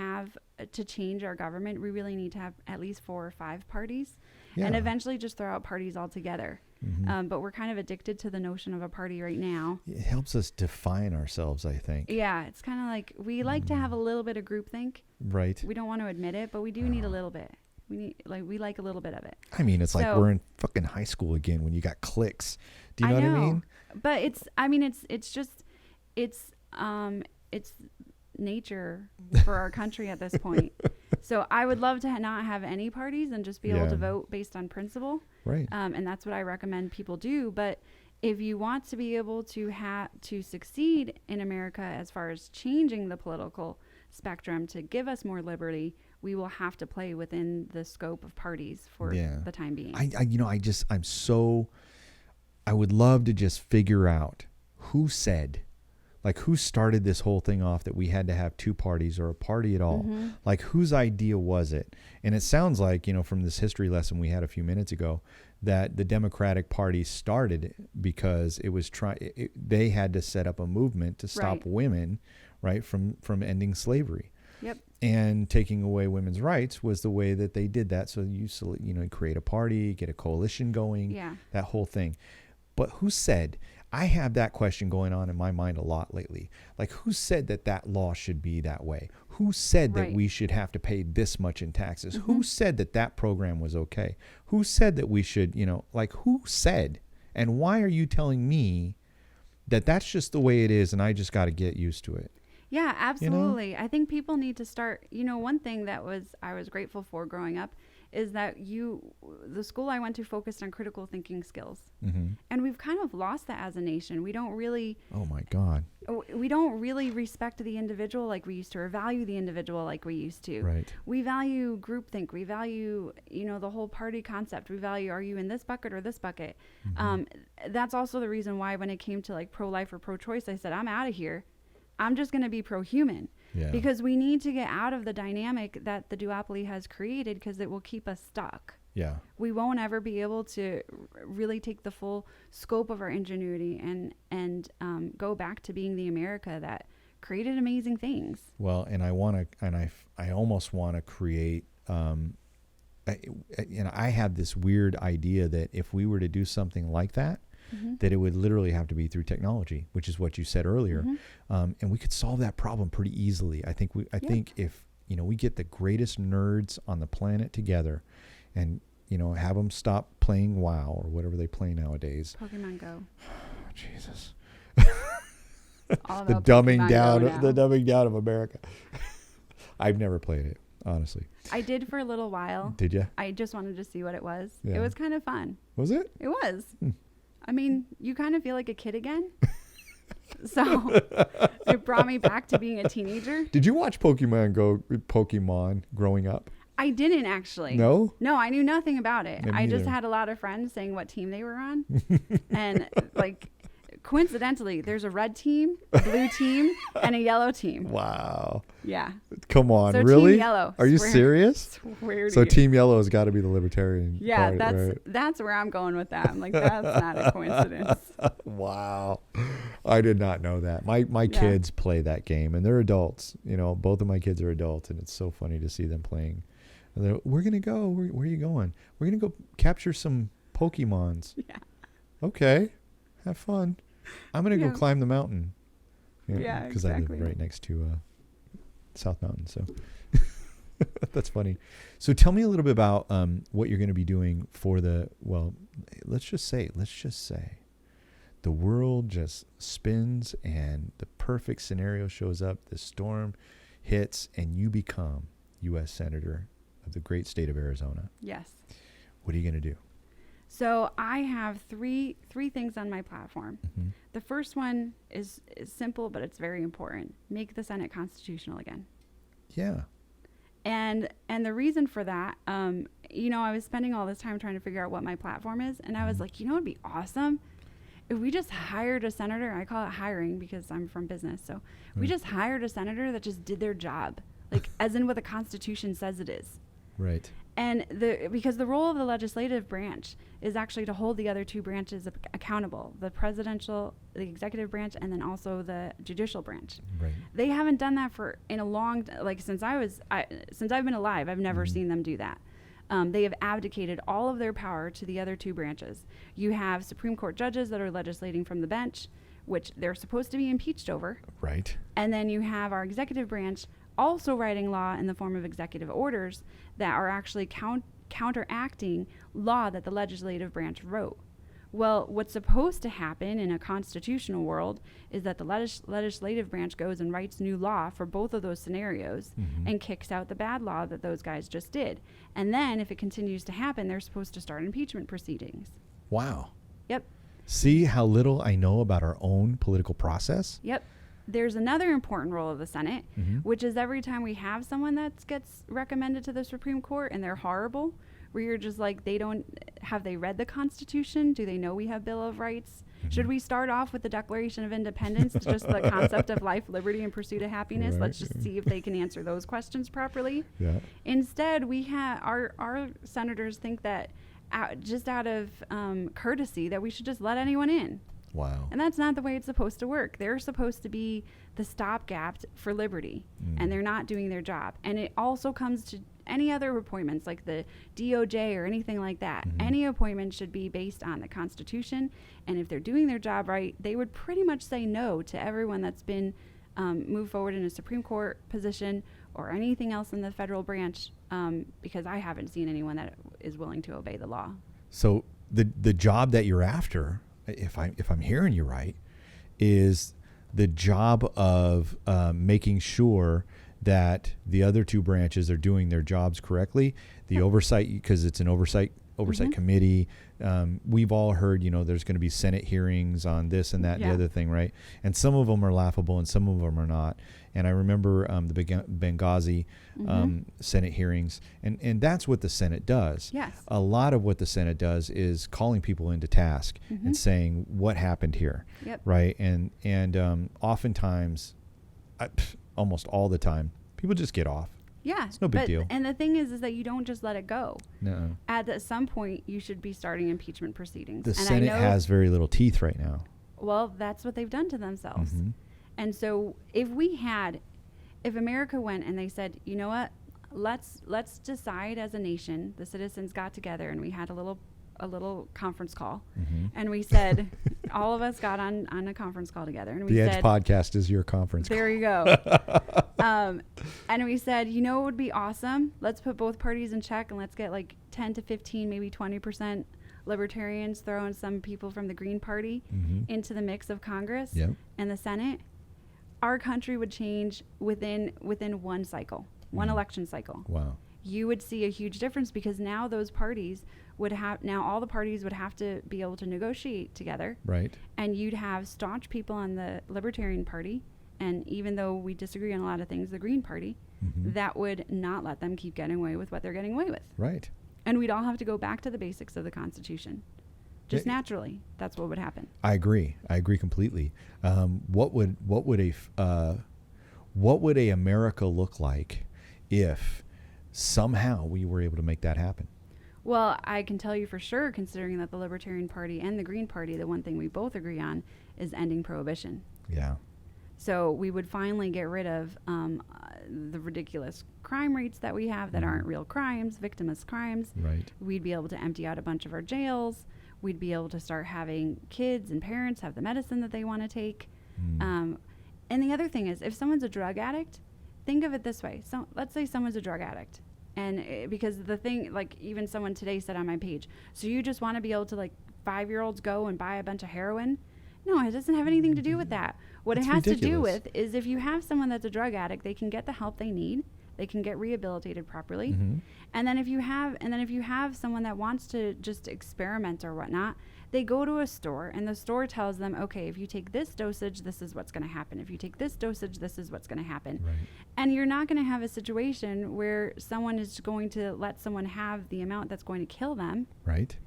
to change our government, we really need to have at least 4 or 5 parties, and eventually just throw out parties altogether. But we're kind of addicted to the notion of a party right now. It helps us define ourselves, I think. Yeah, it's kind of like we like to have a little bit of groupthink. Right. We don't want to admit it, but we do need a little bit. We like a little bit of it. I mean, it's like we're in fucking high school again when you got cliques. Do you know what I mean? But it's nature for our country at this point. So I would love to not have any parties and just be able to vote based on principle. Right. And that's what I recommend people do. But if you want to be able to succeed in America as far as changing the political spectrum to give us more liberty, we will have to play within the scope of parties for the time being. I would love to just figure out who started this whole thing off that we had to have 2 parties or a party at all. Whose idea was it? And it sounds like, from this history lesson we had a few minutes ago, that the Democratic Party started because they had to set up a movement to stop women, right, from ending slavery. Yep. And taking away women's rights was the way that they did that. So you create a party, get a coalition going, that whole thing. But who said? I have that question going on in my mind a lot lately. Who said that law should be that way? Who said that we should have to pay this much in taxes? Who said that program was okay? Who said that we should, who said? And why are you telling me that that's just the way it is and I just got to get used to it? Yeah, absolutely. I think people need to start, one thing that I was grateful for growing up is that the school I went to focused on critical thinking skills. And we've kind of lost that as a nation. We don't really, oh my God, we don't really respect the individual like we used to, or value the individual like we used to. Right. We value groupthink. We value, the whole party concept. We value, are you in this bucket or this bucket? That's also the reason why when it came to pro-life or pro-choice, I said, I'm out of here. I'm just going to be pro-human. Because we need to get out of the dynamic that the duopoly has created, because it will keep us stuck. Yeah. We won't ever be able to really take the full scope of our ingenuity and go back to being the America that created amazing things. Well, and I almost want to create a I have this weird idea that if we were to do something like that, that it would literally have to be through technology, which is what you said earlier. And we could solve that problem pretty easily. I think think if, we get the greatest nerds on the planet together and, have them stop playing WoW or whatever they play nowadays. Pokemon Go. Jesus. All the about dumbing Pokemon down of America. I've never played it, honestly. I did for a little while. Did you? I just wanted to see what it was. Yeah. It was kind of fun. Was it? It was. I mean, you kind of feel like a kid again. So it brought me back to being a teenager. Did you watch Pokemon growing up? I didn't actually. No? No, I knew nothing about it. Me I just neither. had a lot of friends saying what team they were on. And coincidentally, there's a red team, a blue team, and a yellow team. Wow. Yeah. Come on, So really? Team Yellow. Are you serious? Swear to So you. Team Yellow has got to be the Libertarian Yeah, party, that's where I'm going with that. I'm like, that's not a coincidence. right? Wow. I did not know that. My kids play that game, and they're adults. Both of my kids are adults, and it's so funny to see them playing. And we're going to go. Where are you going? We're going to go capture some Pokemons. Yeah. Okay. Have fun. I'm going to go climb the mountain. Yeah, Because exactly. I live right next to South Mountain. So that's funny. So tell me a little bit about what you're going to be doing for let's just say the world just spins and the perfect scenario shows up. The storm hits and you become U.S. Senator of the great state of Arizona. Yes. What are you going to do? So I have three things on my platform. Mm-hmm. The first one is simple, but it's very important. Make the Senate constitutional again. Yeah. And the reason for that, I was spending all this time trying to figure out what my platform is. And I was like, it'd be awesome if we just hired a senator. I call it hiring because I'm from business. So we just hired a senator that just did their job, like as in what the Constitution says it is. Right. And because the role of the legislative branch is actually to hold the other two branches accountable, the the executive branch, and then also the judicial branch. Right. They haven't done that in a long, since I've been alive, I've never seen them do that. They have abdicated all of their power to the other two branches. You have Supreme Court judges that are legislating from the bench, which they're supposed to be impeached over. Right. And then you have our executive branch also writing law in the form of executive orders that are actually counteracting law that the legislative branch wrote. Well, what's supposed to happen in a constitutional world is that the legislative branch goes and writes new law for both of those scenarios and kicks out the bad law that those guys just did. And then if it continues to happen, they're supposed to start impeachment proceedings. Wow. Yep. See how little I know about our own political process? Yep. There's another important role of the Senate, which is every time we have someone that gets recommended to the Supreme Court and they're horrible, where you're just like, have they read the Constitution? Do they know we have Bill of Rights? Should we start off with the Declaration of Independence, just the concept of life, liberty, and pursuit of happiness? Right. Let's just see if they can answer those questions properly. Yeah. Instead, we have our senators think that out of courtesy that we should just let anyone in. Wow. And that's not the way it's supposed to work. They're supposed to be the stopgap for liberty, and they're not doing their job. And it also comes to any other appointments like the DOJ or anything like that. Any appointment should be based on the Constitution. And if they're doing their job right, they would pretty much say no to everyone that's been moved forward in a Supreme Court position or anything else in the federal branch, because I haven't seen anyone that is willing to obey the law. So the job that you're after, if I'm hearing you right, is the job of making sure that the other two branches are doing their jobs correctly. The oversight, because it's an oversight committee. We've all heard, there's going to be Senate hearings on this and that and the other thing, right? And some of them are laughable and some of them are not. And I remember the Benghazi Senate hearings, and that's what the Senate does. Yes. A lot of what the Senate does is calling people into task and saying what happened here, right? And oftentimes, almost all the time, people just get off. Yeah. It's no big deal. And the thing is that you don't just let it go. No. At some point, you should be starting impeachment proceedings. The and Senate has very little teeth right now. Well, that's what they've done to themselves. And so if America went and they said, you know what, let's decide as a nation. The citizens got together and we had a little conference call, and we said, all of us got on a conference call together, and we the said, Edge podcast is your conference call. There you go. And we said, it would be awesome. Let's put both parties in check, and let's get like 10 to 15, maybe 20% libertarians, throw in some people from the Green Party into the mix of Congress and the Senate. Our country would change within one cycle, one election cycle. Wow. You would see a huge difference, because now those parties all the parties would have to be able to negotiate together. Right. And you'd have staunch people on the Libertarian Party, and even though we disagree on a lot of things, the Green Party, that would not let them keep getting away with what they're getting away with. Right. And we'd all have to go back to the basics of the Constitution. Just naturally, that's what would happen. I agree completely. What would a America look like if somehow we were able to make that happen? Well, I can tell you for sure, considering that the Libertarian Party and the Green Party, the one thing we both agree on is ending prohibition. Yeah. So we would finally get rid of the ridiculous crime rates that we have that aren't real crimes, victimless crimes. Right. We'd be able to empty out a bunch of our jails. We'd be able to start having kids and parents have the medicine that they want to take. And the other thing is, if someone's a drug addict, think of it this way. So let's say someone's a drug addict. And because the thing, like even someone today said on my page, so you just want to be able to, like, 5-year-olds go and buy a bunch of heroin? No, it doesn't have anything to do with that. What it has to do with is, if you have someone that's a drug addict, they can get the help they need. They can get rehabilitated properly. And then if you have someone that wants to just experiment or whatnot, they go to a store, and the store tells them, okay, if you take this dosage, this is what's going to happen. If you take this dosage, this is what's going to happen. Right. And you're not going to have a situation where someone is going to let someone have the amount that's going to kill them. Right.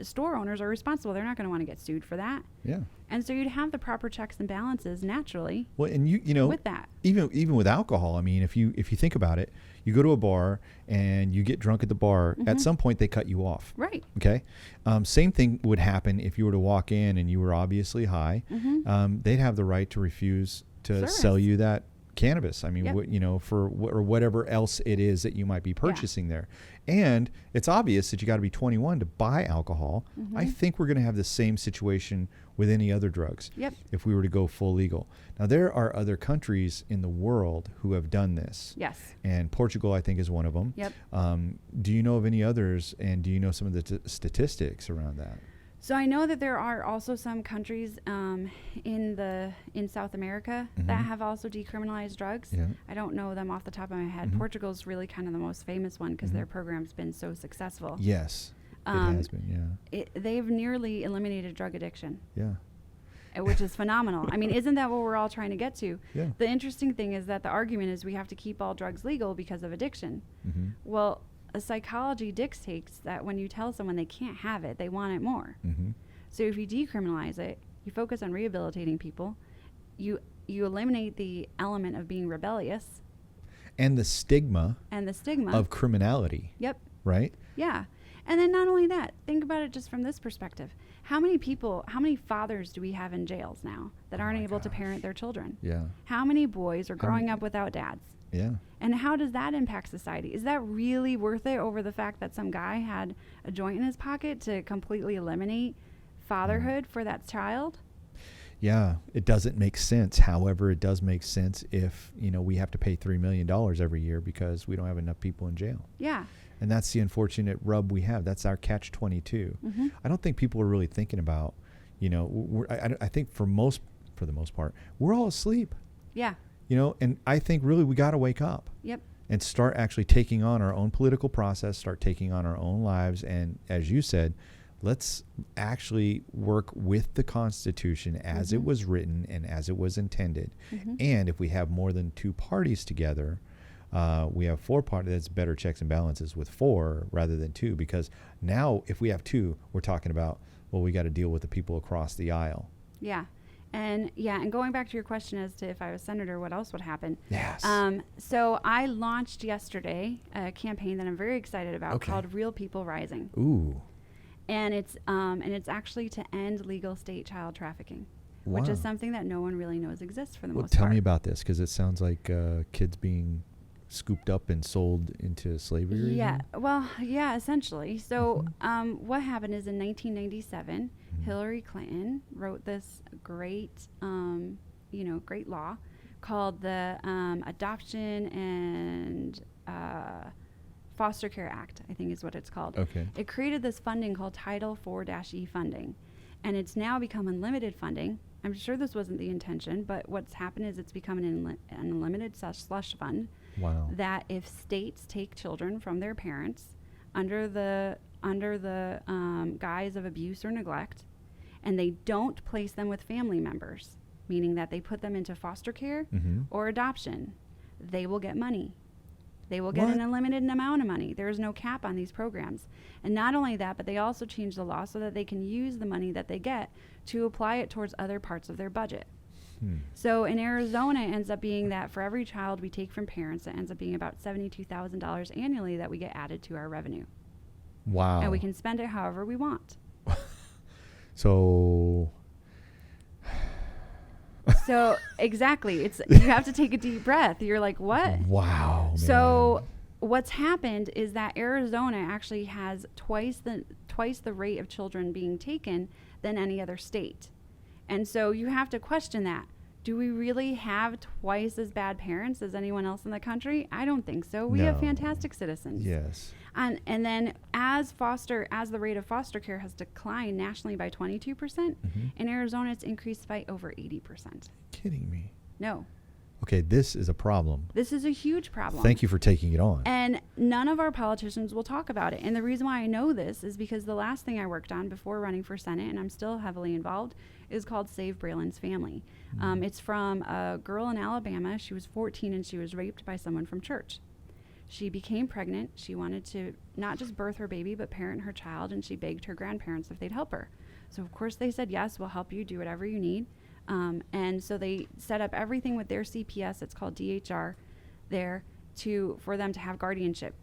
Store owners are responsible. They're not going to want to get sued for that. Yeah. And so you'd have the proper checks and balances naturally. Well, and you know, with that, even with alcohol, I mean, if you think about it, you go to a bar and you get drunk at the bar. At some point, they cut you off. Right. Okay. Same thing would happen if you were to walk in and you were obviously high. They'd have the right to refuse to sell you that cannabis. I mean, for whatever else it is that you might be purchasing there. And it's obvious that you got to be 21 to buy alcohol. I think we're going to have the same situation with any other drugs. If we were to go full legal. Now, there are other countries in the world who have done this. Yes. And Portugal, I think, is one of them. Do you know of any others? And do you know some of the statistics around that? So I know that there are also some countries in South America that have also decriminalized drugs. I don't know them off the top of my head. Portugal's really kind of the most famous one because their program's been so successful. Yes, it has been, They've nearly eliminated drug addiction. Yeah. Which is phenomenal. I mean, isn't that what we're all trying to get to? Yeah. The interesting thing is that the argument is we have to keep all drugs legal because of addiction. Well, psychology dictates that when you tell someone they can't have it, they want it more. So if you decriminalize it, you focus on rehabilitating people, you eliminate the element of being rebellious. And the stigma. Of criminality. Yep. Right? Yeah. And then not only that, think about it just from this perspective. How many fathers do we have in jails now that aren't able to parent their children? Yeah. How many boys are growing up without dads? Yeah. And how does that impact society? Is that really worth it over the fact that some guy had a joint in his pocket to completely eliminate fatherhood for that child? Yeah, it doesn't make sense. However, it does make sense if, we have to pay $3 million every year because we don't have enough people in jail. Yeah. And that's the unfortunate rub we have. That's our catch-22. I don't think people are really thinking about, I think for the most part, we're all asleep. Yeah. And I think really we got to wake up. Yep. And start actually taking on our own political process, start taking on our own lives. And as you said, let's actually work with the Constitution as it was written and as it was intended. And if we have more than 2 parties together, we have 4 parties. That's better checks and balances with 4 rather than 2. Because now if we have 2, we're talking about, well, we got to deal with the people across the aisle. Yeah. And going back to your question as to if I was senator, what else would happen? Yes. So I launched yesterday a campaign that I'm very excited about called Real People Rising. Ooh. And it's actually to end legal state child trafficking, which is something that no one really knows exists for the most part. Tell me about this, because it sounds like kids being scooped up and sold into slavery? Or Yeah, anything? well, yeah, essentially. So what happened is in 1997, Hillary Clinton wrote this great, great law called the Adoption and Foster Care Act, I think is what it's called. Okay. It created this funding called Title 4-E funding, and it's now become unlimited funding. I'm sure this wasn't the intention, but what's happened is it's become an unlimited slush fund. Wow. That if states take children from their parents under the guise of abuse or neglect, and they don't place them with family members, meaning that they put them into foster care or adoption, they will get money. They will get an unlimited amount of money. There is no cap on these programs. And not only that, but they also change the law so that they can use the money that they get to apply it towards other parts of their budget. So in Arizona, it ends up being that for every child we take from parents, it ends up being about $72,000 annually that we get added to our revenue. Wow. And we can spend it however we want. So exactly, you have to take a deep breath. You're like, what? Wow. Man. So what's happened is that Arizona actually has twice the rate of children being taken than any other state. And so you have to question that. Do we really have twice as bad parents as anyone else in the country? I don't think so. We have fantastic citizens. Yes. And then as the rate of foster care has declined nationally by 22%, in Arizona it's increased by over 80%. Kidding me. No. Okay, this is a problem. This is a huge problem. Thank you for taking it on. And none of our politicians will talk about it. And the reason why I know this is because the last thing I worked on before running for Senate, and I'm still heavily involved, is called Save Braylon's Family. It's from a girl in Alabama. She was 14 and she was raped by someone from church. She became pregnant. She wanted to not just birth her baby, but parent her child, and she begged her grandparents if they'd help her. So of course they said, yes, we'll help you, do whatever you need. And so they set up everything with their CPS, it's called DHR, there for them to have guardianship.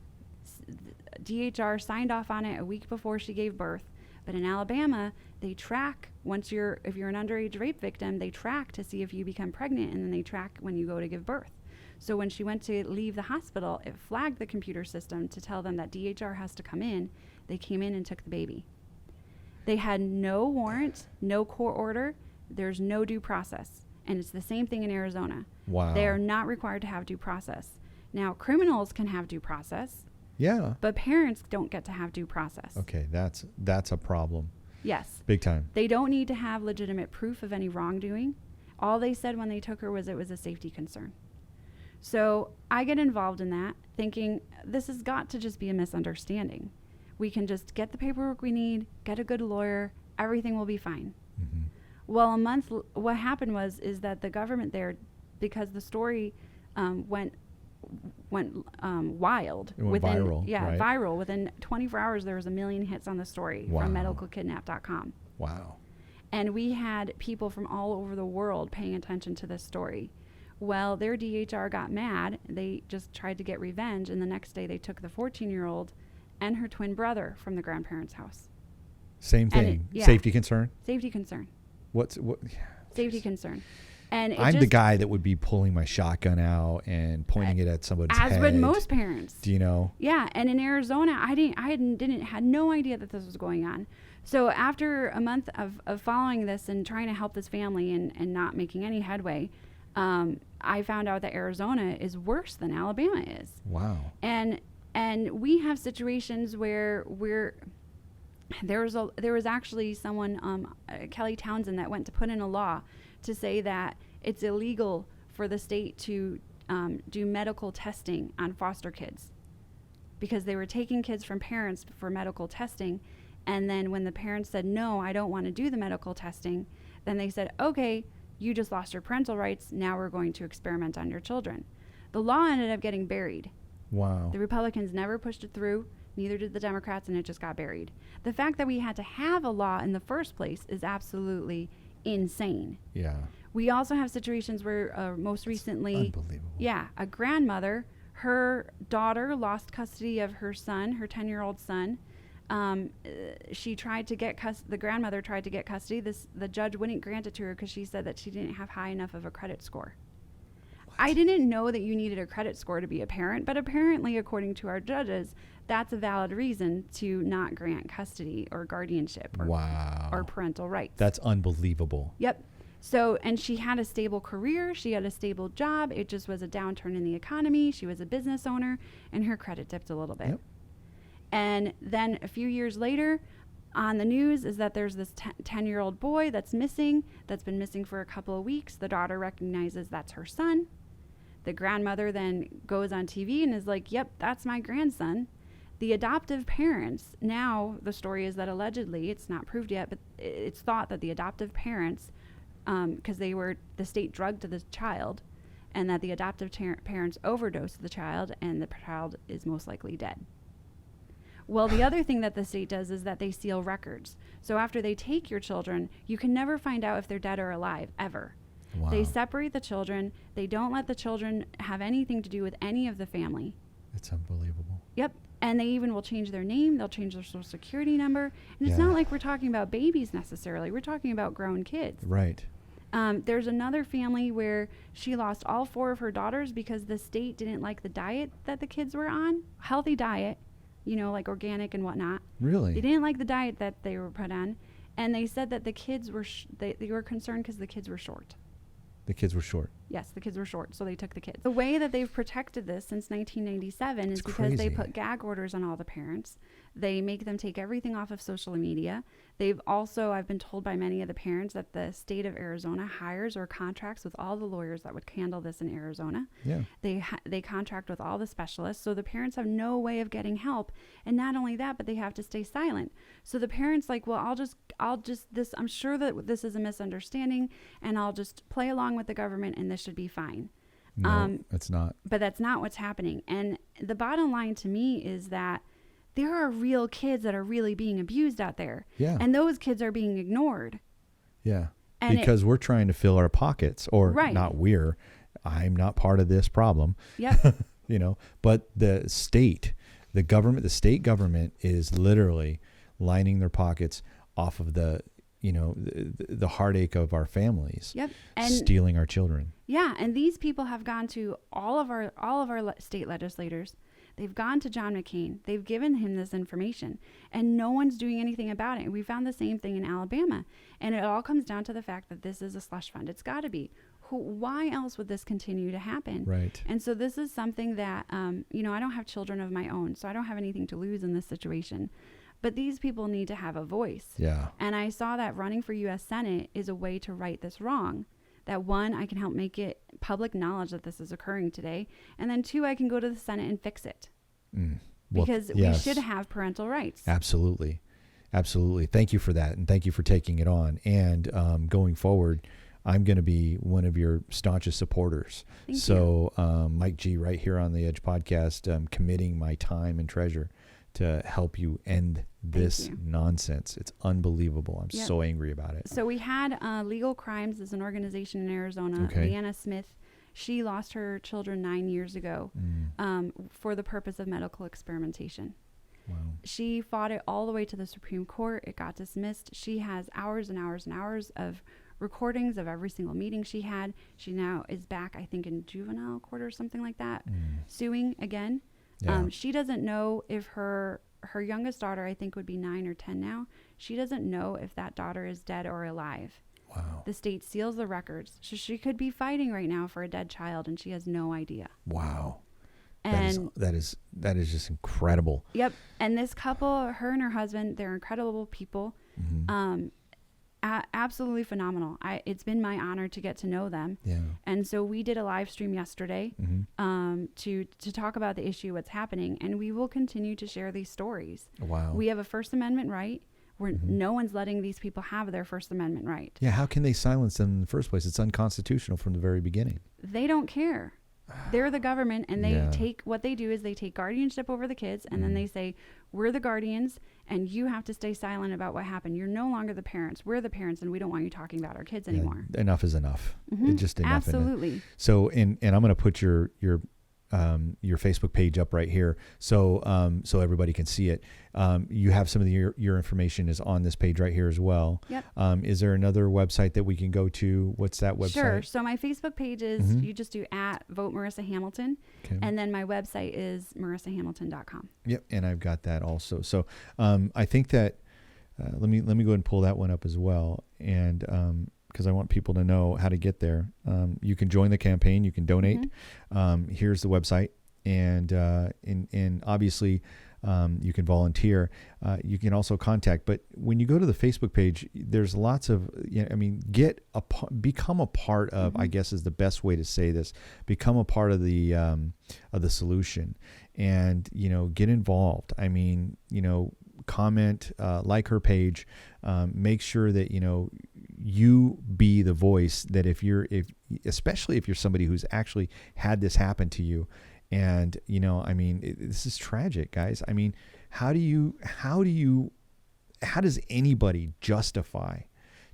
DHR signed off on it a week before she gave birth. But in Alabama, they track if you're an underage rape victim, they track to see if you become pregnant, and then they track when you go to give birth. So when she went to leave the hospital, it flagged the computer system to tell them that DHR has to come in. They came in and took the baby. They had no warrant, no court order. There's no due process. And it's the same thing in Arizona. Wow. They are not required to have due process. Now, criminals can have due process. Yeah. But parents don't get to have due process. Okay, that's a problem. Yes. Big time. They don't need to have legitimate proof of any wrongdoing. All they said when they took her was it was a safety concern. So I get involved in that, thinking this has got to just be a misunderstanding. We can just get the paperwork we need, get a good lawyer, everything will be fine. Well, what happened is that the government there, because the story went wild. It went viral. Yeah, right? viral. Within 24 hours, there was 1 million hits on the story from medicalkidnap.com. Wow. And we had people from all over the world paying attention to this story. Well, their DHR got mad. They just tried to get revenge. And the next day, they took the 14-year-old and her twin brother from the grandparents' house. Same thing. Safety concern? Safety concern. What? Safety concern. And I'm the guy that would be pulling my shotgun out and pointing it at somebody's head. As would most parents. Do you know? Yeah, and in Arizona, I had no idea that this was going on. So after a month of following this and trying to help this family and not making any headway, I found out that Arizona is worse than Alabama is. Wow. And we have situations where there was actually someone, Kelly Townsend, that went to put in a law to say that it's illegal for the state to do medical testing on foster kids, because they were taking kids from parents for medical testing, and then when the parents said, no, I don't want to do the medical testing, then they said, okay, you just lost your parental rights, now we're going to experiment on your children. The law ended up getting buried. Wow. The Republicans never pushed it through, neither did the Democrats, and it just got buried. The fact that we had to have a law in the first place is absolutely insane. Yeah. We also have situations where most recently, unbelievable. Yeah, a grandmother, her daughter lost custody of her son, her 10-year-old son. She tried to get the grandmother tried to get custody. The judge wouldn't grant it to her because she said that she didn't have high enough of a credit score. What? I didn't know that you needed a credit score to be a parent, but apparently, according to our judges, that's a valid reason to not grant custody or guardianship or parental rights. That's unbelievable. Yep. So, and she had a stable career. She had a stable job. It just was a downturn in the economy. She was a business owner, and her credit dipped a little bit. Yep. And then a few years later, on the news is that there's this 10-year-old boy that's missing, that's been missing for a couple of weeks. The daughter recognizes that's her son. The grandmother then goes on TV and is like, yep, that's my grandson. The adoptive parents, now the story is that allegedly, it's not proved yet, but it's thought that the adoptive parents, because the state drugged the child, and that the adoptive parents overdosed the child, and the child is most likely dead. Well, the other thing that the state does is that they seal records. So after they take your children, you can never find out if they're dead or alive, ever. Wow. They separate the children. They don't let the children have anything to do with any of the family. It's unbelievable. Yep. And they even will change their name. They'll change their social security number. And it's not like we're talking about babies necessarily. We're talking about grown kids. Right. There's another family where she lost all 4 of her daughters because the state didn't like the diet that the kids were on. Healthy diet, like organic and whatnot. Really? They didn't like the diet that they were put on. And they said that the kids were, they were concerned because the kids were short. The kids were short. Yes, the kids were short, so they took the kids. The way that they've protected this since 1997 is because they put gag orders on all the parents. They make them take everything off of social media. They've also, I've been told by many of the parents that the state of Arizona hires or contracts with all the lawyers that would handle this in Arizona. Yeah. They contract with all the specialists, so the parents have no way of getting help. And not only that, but they have to stay silent. So the parents well, I'm sure that this is a misunderstanding, and I'll just play along with the government, and this should be fine. No, it's not. But that's not what's happening. And the bottom line to me is that there are real kids that are really being abused out there. Yeah. And those kids are being ignored. Yeah. And because we're trying to fill our pockets, or not I'm not part of this problem. Yep. But the state government is literally lining their pockets off of the heartache of our families. Yep. And stealing our children. Yeah. And these people have gone to all of our state legislators. They've gone to John McCain. They've given him this information, and no one's doing anything about it. We found the same thing in Alabama, and it all comes down to the fact that this is a slush fund. It's got to be. Why else would this continue to happen? Right. And so this is something that, I don't have children of my own, so I don't have anything to lose in this situation. But these people need to have a voice. Yeah. And I saw that running for U.S. Senate is a way to right this wrong. That 1, I can help make it public knowledge that this is occurring today. And then 2, I can go to the Senate and fix it. Because we should have parental rights. Absolutely. Absolutely. Thank you for that. And thank you for taking it on. And going forward, I'm going to be one of your staunchest supporters. Thank you. Mike G right here on the Edge podcast, committing my time and treasure to help you end this nonsense. It's unbelievable. I'm so angry about it. So we had Legal Crimes as an organization in Arizona. Okay. Leanna Smith, she lost her children 9 years ago for the purpose of medical experimentation. Wow. She fought it all the way to the Supreme Court. It got dismissed. She has hours and hours and hours of recordings of every single meeting she had. She now is back, I think, in juvenile court or something like that, suing again. Yeah. She doesn't know if her youngest daughter, I think, would be 9 or 10 now. She doesn't know if that daughter is dead or alive. Wow. The state seals the records. So she could be fighting right now for a dead child, and she has no idea. Wow. And that is just incredible. Yep. And this couple, her and her husband, they're incredible people. Mm-hmm. Absolutely phenomenal. It's been my honor to get to know them. Yeah. And so we did a live stream yesterday to talk about the issue, what's happening, and we will continue to share these stories. Wow. We have a First Amendment right where no one's letting these people have their First Amendment right. Yeah, how can they silence them in the first place? It's unconstitutional from the very beginning. They don't care. They're the government, and they take guardianship over the kids, and then they say, we're the guardians, and you have to stay silent about what happened. You're no longer the parents. We're the parents, and we don't want you talking about our kids anymore. Enough is enough. It's just enough. Absolutely. So, and I'm going to put your your Facebook page up right here, so so everybody can see it. You have some of your information is on this page right here as well. Yep. Is there another website that we can go to? What's that website? Sure. So my Facebook page is, you just do @vote Merissa Hamilton. Okay. And then my website is marissahamilton.com. Yep. And I've got that also. So I think that let me go ahead and pull that one up as well. And because I want people to know how to get there. You can join the campaign. You can donate. Here's the website. And obviously you can volunteer. You can also contact. But when you go to the Facebook page, there's lots of, become a part of, I guess is the best way to say this, become a part of the solution and, get involved. I mean, comment, like her page, make sure that, you be the voice that especially if you're somebody who's actually had this happen to you. And, this is tragic, guys. I mean, how does anybody justify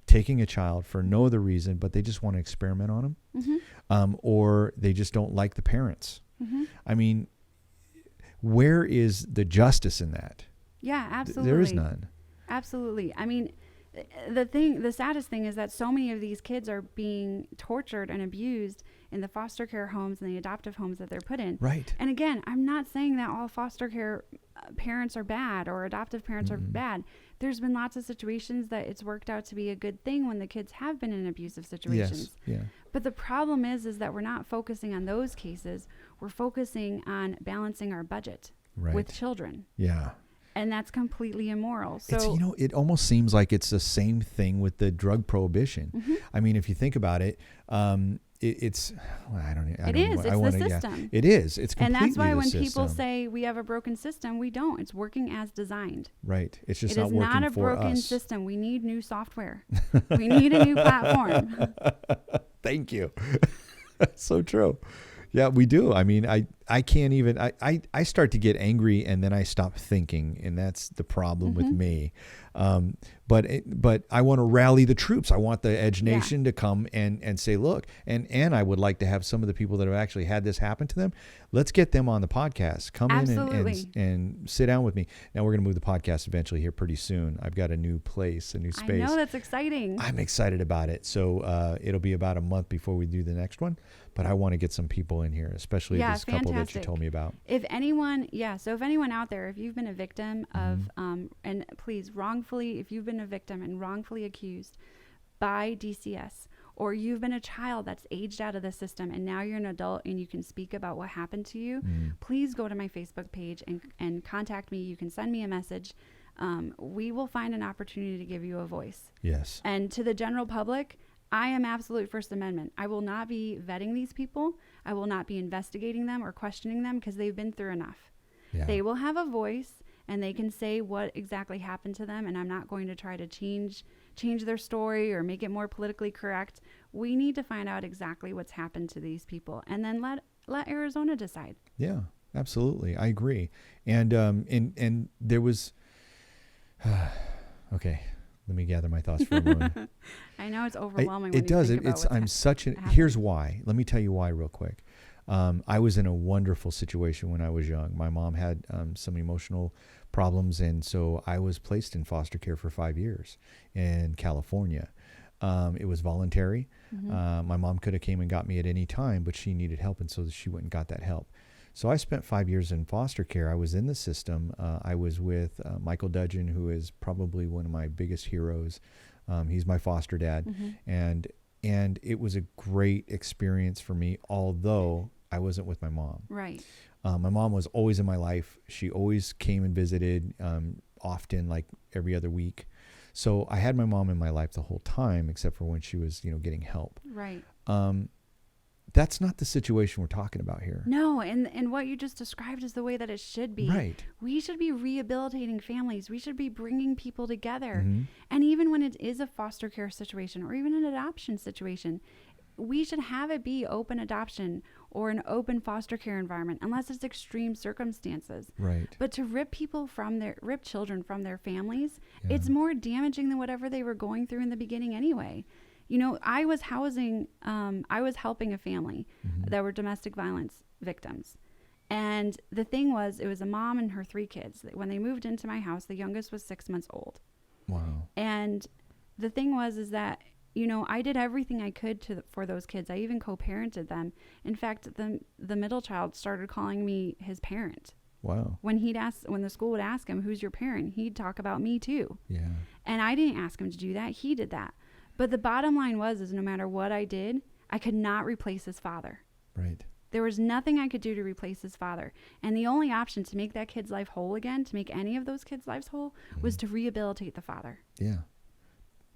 taking a child for no other reason, but they just want to experiment on them? Or they just don't like the parents? I mean, where is the justice in that? Yeah, absolutely. There is none. Absolutely. I mean, the saddest thing is that so many of these kids are being tortured and abused in the foster care homes and the adoptive homes that they're put in. Right. And again, I'm not saying that all foster care parents are bad or adoptive parents are bad. There's been lots of situations that it's worked out to be a good thing when the kids have been in abusive situations. Yes. Yeah. But the problem is that we're not focusing on those cases. We're focusing on balancing our budget with children. Yeah. And that's completely immoral. So it's, it almost seems like it's the same thing with the drug prohibition. I mean, if you think about it, it's the system. Yeah, it is. It's completely and that's why the when system. People say we have a broken system, we don't. It's working as designed. Right. It's just it not is working not a for broken us. system. We need new software. We need a new platform. Thank you. That's so true. Yeah, we do. I mean, I can't even, I start to get angry and then I stop thinking, and that's the problem with me. But I want to rally the troops. I want the Edge Nation to come and say, look, and I would like to have some of the people that have actually had this happen to them. Let's get them on the podcast. Come in and sit down with me. Now we're going to move the podcast eventually here pretty soon. I've got a new place, a new space. I know, that's exciting. I'm excited about it. So it'll be about a month before we do the next one. But I want to get some people in here, especially this couple that you told me about. If anyone out there, if you've been a victim of, and please if you've been a victim and wrongfully accused by DCS, or you've been a child that's aged out of the system and now you're an adult and you can speak about what happened to you, please go to my Facebook page and contact me. You can send me a message. We will find an opportunity to give you a voice. Yes. And to the general public, I am absolute First Amendment. I will not be vetting these people. I will not be investigating them or questioning them because they've been through enough. Yeah. They will have a voice and they can say what exactly happened to them. And I'm not going to try to change their story or make it more politically correct. We need to find out exactly what's happened to these people and then let Arizona decide. Yeah, absolutely. I agree. And there was, okay. Let me gather my thoughts for a moment. I know it's overwhelming. It does. Here's why. Let me tell you why real quick. I was in a wonderful situation when I was young. My mom had some emotional problems, and so I was placed in foster care for 5 years in California. It was voluntary. My mom could have came and got me at any time, but she needed help, and so she went and got that help. So I spent 5 years in foster care. I was in the system. I was with Michael Dudgeon, who is probably one of my biggest heroes. He's my foster dad. And it was a great experience for me, although I wasn't with my mom. Right. My mom was always in my life. She always came and visited, often, like every other week. So I had my mom in my life the whole time, except for when she was, getting help. Right. That's not the situation we're talking about here. No, and what you just described is the way that it should be. Right. We should be rehabilitating families. We should be bringing people together. And even when it is a foster care situation or even an adoption situation, we should have it be open adoption or an open foster care environment, unless it's extreme circumstances. Right. But to rip children from their families, it's more damaging than whatever they were going through in the beginning anyway. I was helping a family that were domestic violence victims. And the thing was, it was a mom and her 3 kids. When they moved into my house, the youngest was 6 months old. Wow. And the thing was, is that, you know, I did everything I could for those kids. I even co-parented them. In fact, the middle child started calling me his parent. Wow. When the school would ask him, who's your parent? He'd talk about me too. Yeah. And I didn't ask him to do that. He did that. But the bottom line is no matter what I did, I could not replace his father. Right. There was nothing I could do to replace his father. And the only option to make that kid's life whole again, to make any of those kids' lives whole, was to rehabilitate the father. Yeah.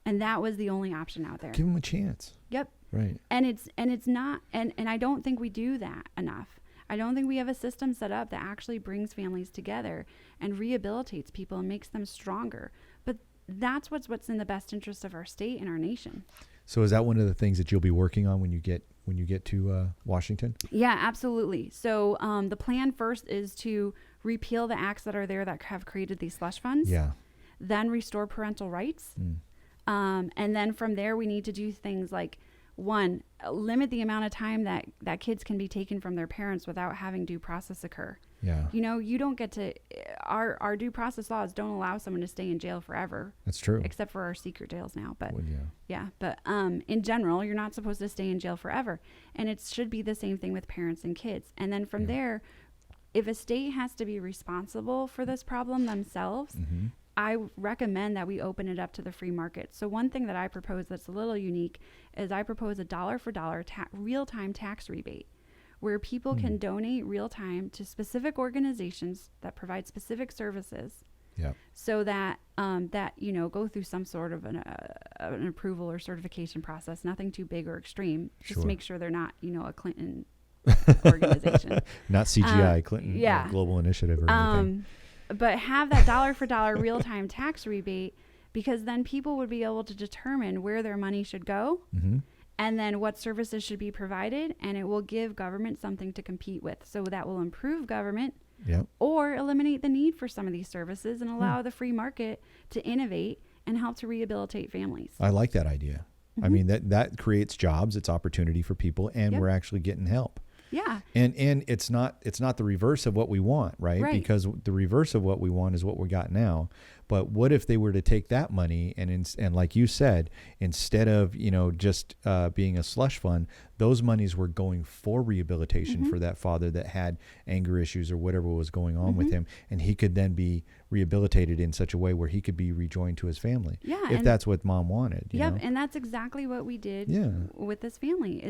And that was the only option out there. Give him a chance. Yep. Right. And it's not, and I don't think we do that enough. I don't think we have a system set up that actually brings families together and rehabilitates people and makes them stronger. But that's what's in the best interest of our state and our nation. So is that one of the things that you'll be working on when you get to Washington? Yeah, absolutely. So the plan first is to repeal the acts that are there that have created these slush funds. Yeah. Then restore parental rights. And then from there, we need to do things like, 1, limit the amount of time that kids can be taken from their parents without having due process occur. Yeah. You know, you don't get to, our due process laws don't allow someone to stay in jail forever. That's true. Except for our secret jails now. But Well, yeah. yeah, but in general, you're not supposed to stay in jail forever. And it should be the same thing with parents and kids. And then from there, if a state has to be responsible for this problem themselves, I recommend that we open it up to the free market. So one thing that I propose that's a little unique is I propose a dollar for dollar real-time tax rebate, where people can donate real time to specific organizations that provide specific services. Yeah. So that go through some sort of an approval or certification process. Nothing too big or extreme. Just make sure they're not a Clinton organization. Not CGI, Clinton Global Initiative or anything. But have that dollar for dollar real time tax rebate, because then people would be able to determine where their money should go. And then what services should be provided, and it will give government something to compete with. So that will improve government or eliminate the need for some of these services and allow the free market to innovate and help to rehabilitate families. I like that idea. I mean, that creates jobs, it's opportunity for people, and we're actually getting help. Yeah. And it's not the reverse of what we want, right? Because the reverse of what we want is what we got now. But what if they were to take that money and like you said, instead of, just being a slush fund, those monies were going for rehabilitation for that father that had anger issues or whatever was going on with him. And he could then be rehabilitated in such a way where he could be rejoined to his family. Yeah. If that's what mom wanted. Yep. And that's exactly what we did with this family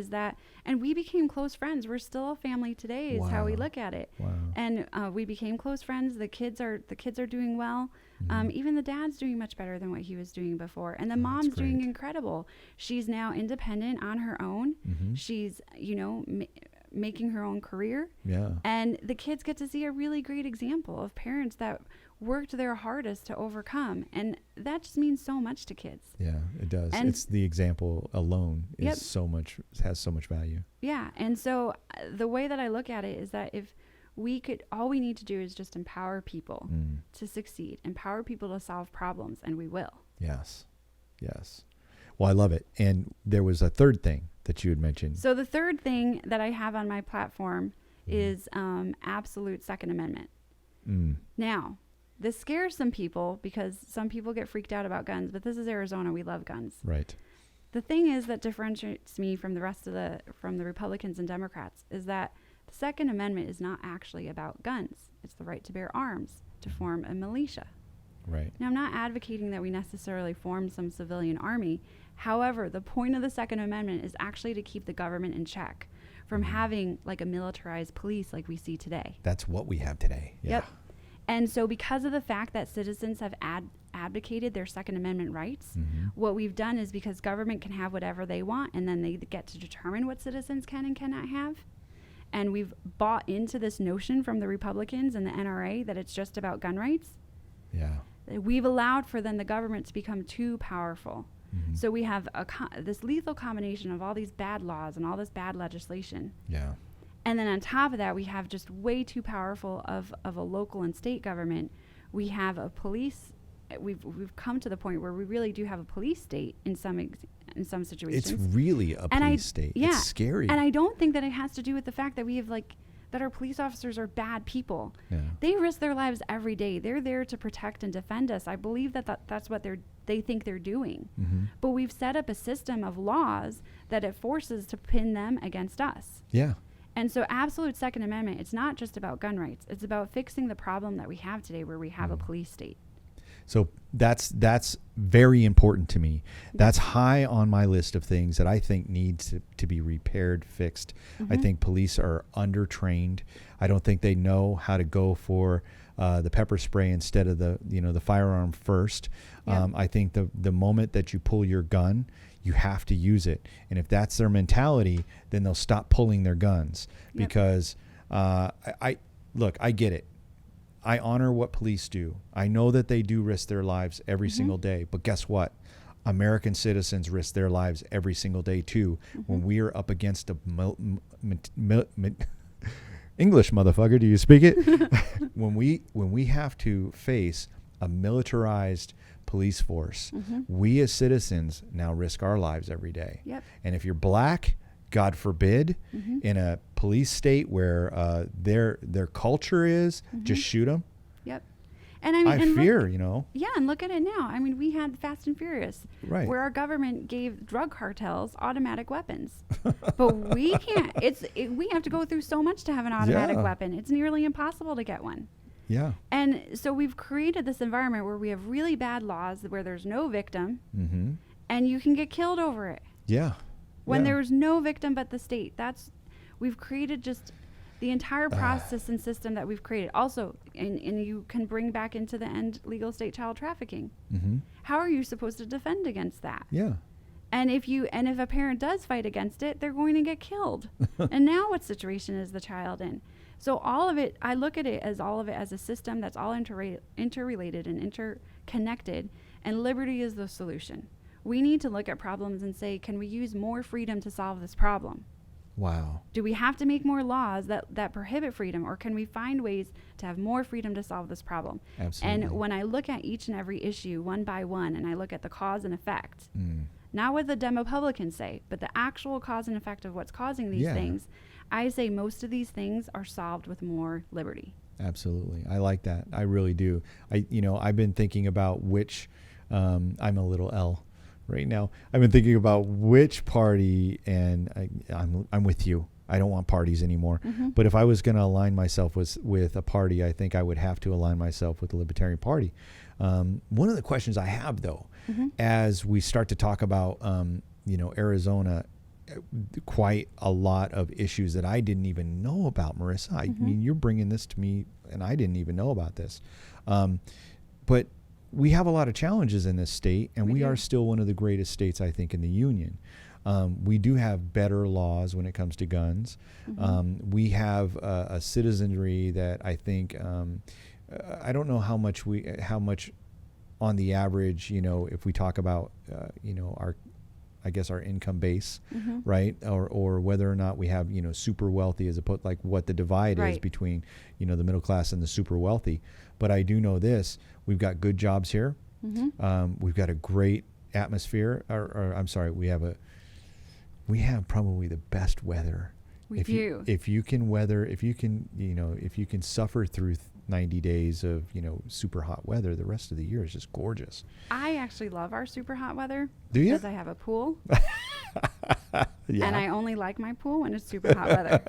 and we became close friends. We're still a family today is how we look at it. Wow. And we became close friends. The kids are doing well. Even the dad's doing much better than what he was doing before. And the mom's doing incredible. She's now independent on her own. She's, making her own career. Yeah. And the kids get to see a really great example of parents that worked their hardest to overcome. And that just means so much to kids. Yeah, it does. And it's the example alone is has so much value. Yeah. And so the way that I look at it is that if all we need to do is just empower people to succeed, empower people to solve problems, and we will. Yes. Yes. Well, I love it. And there was a third thing that you had mentioned. So the third thing that I have on my platform is absolute Second Amendment. Now, this scares some people because some people get freaked out about guns, but this is Arizona. We love guns. Right. The thing is that differentiates me from the rest of from the Republicans and Democrats is that the Second Amendment is not actually about guns. It's the right to bear arms, to form a militia. Right. Now, I'm not advocating that we necessarily form some civilian army. However, the point of the Second Amendment is actually to keep the government in check from having like a militarized police like we see today. That's what we have today. Yeah. Yep. And so because of the fact that citizens have advocated their Second Amendment rights, what we've done is because government can have whatever they want and then they get to determine what citizens can and cannot have. And we've bought into this notion from the Republicans and the NRA that it's just about gun rights. Yeah. We've allowed for then the government to become too powerful. So we have this lethal combination of all these bad laws and all this bad legislation. Yeah. And then on top of that, we have just way too powerful of a local and state government. We have a police. We've come to the point where we really do have a police state in some situations. It's really a police state. Yeah. It's scary. And I don't think that it has to do with the fact that we have like that our police officers are bad people. Yeah. They risk their lives every day. They're there to protect and defend us. I believe that's what they think they're doing. Mm-hmm. But we've set up a system of laws that it forces to pin them against us. Yeah. And so absolute Second Amendment, it's not just about gun rights. It's about fixing the problem that we have today where we have a police state. So that's very important to me. That's high on my list of things that I think needs to be repaired, fixed. I think police are undertrained. I don't think they know how to go for the pepper spray instead of the firearm first. I think the moment that you pull your gun, you have to use it. And if that's their mentality, then they'll stop pulling their guns. Because I get it. I honor what police do. I know that they do risk their lives every single day. But guess what? American citizens risk their lives every single day too. When we are up against a English, motherfucker, do you speak it? when we have to face a militarized police force, we as citizens now risk our lives every day. Yep. And if you're black, God forbid, in a police state where their culture is just shoot them. Yep. And I mean, fear. Yeah, and look at it now. I mean, we had Fast and Furious, Right. where our government gave drug cartels automatic weapons, but we can't. We have to go through so much to have an automatic weapon. It's nearly impossible to get one. Yeah. And so we've created this environment where we have really bad laws where there's no victim, and you can get killed over it. Yeah. When there's no victim but the state. We've created just the entire process and system that we've created. Also, and you can bring back into the end legal state child trafficking. How are you supposed to defend against that? Yeah. And if a parent does fight against it, they're going to get killed. And now what situation is the child in? So all of it, I look at it as a system that's all interrelated and interconnected, and liberty is the solution. We need to look at problems and say, can we use more freedom to solve this problem? Wow. Do we have to make more laws that prohibit freedom, or can we find ways to have more freedom to solve this problem? Absolutely. And when I look at each and every issue one by one, and I look at the cause and effect, not what the Demopublicans say, but the actual cause and effect of what's causing these things, I say most of these things are solved with more liberty. Absolutely. I like that. I really do. I've been thinking about which, I'm a little L right now. I've been thinking about which party, and I'm with you. I don't want parties anymore. But if I was going to align myself with a party, I think I would have to align myself with the Libertarian Party. One of the questions I have, though, as we start to talk about, Arizona, quite a lot of issues that I didn't even know about, Merissa. I mean, you're bringing this to me, and I didn't even know about this. But we have a lot of challenges in this state, and we are still one of the greatest states, I think, in the union. We do have better laws when it comes to guns. We have a citizenry that I think, I don't know how much on the average, if we talk about, our income base, right? Or whether or not we have, super wealthy as opposed, like what the divide is between, the middle class and the super wealthy. But I do know this, we've got good jobs here. We've got a great atmosphere, we have probably the best weather. If you can suffer through 90 days of, super hot weather, the rest of the year is just gorgeous. I actually love our super hot weather. Do you? Because I have a pool. Yeah. And I only like my pool when it's super hot weather.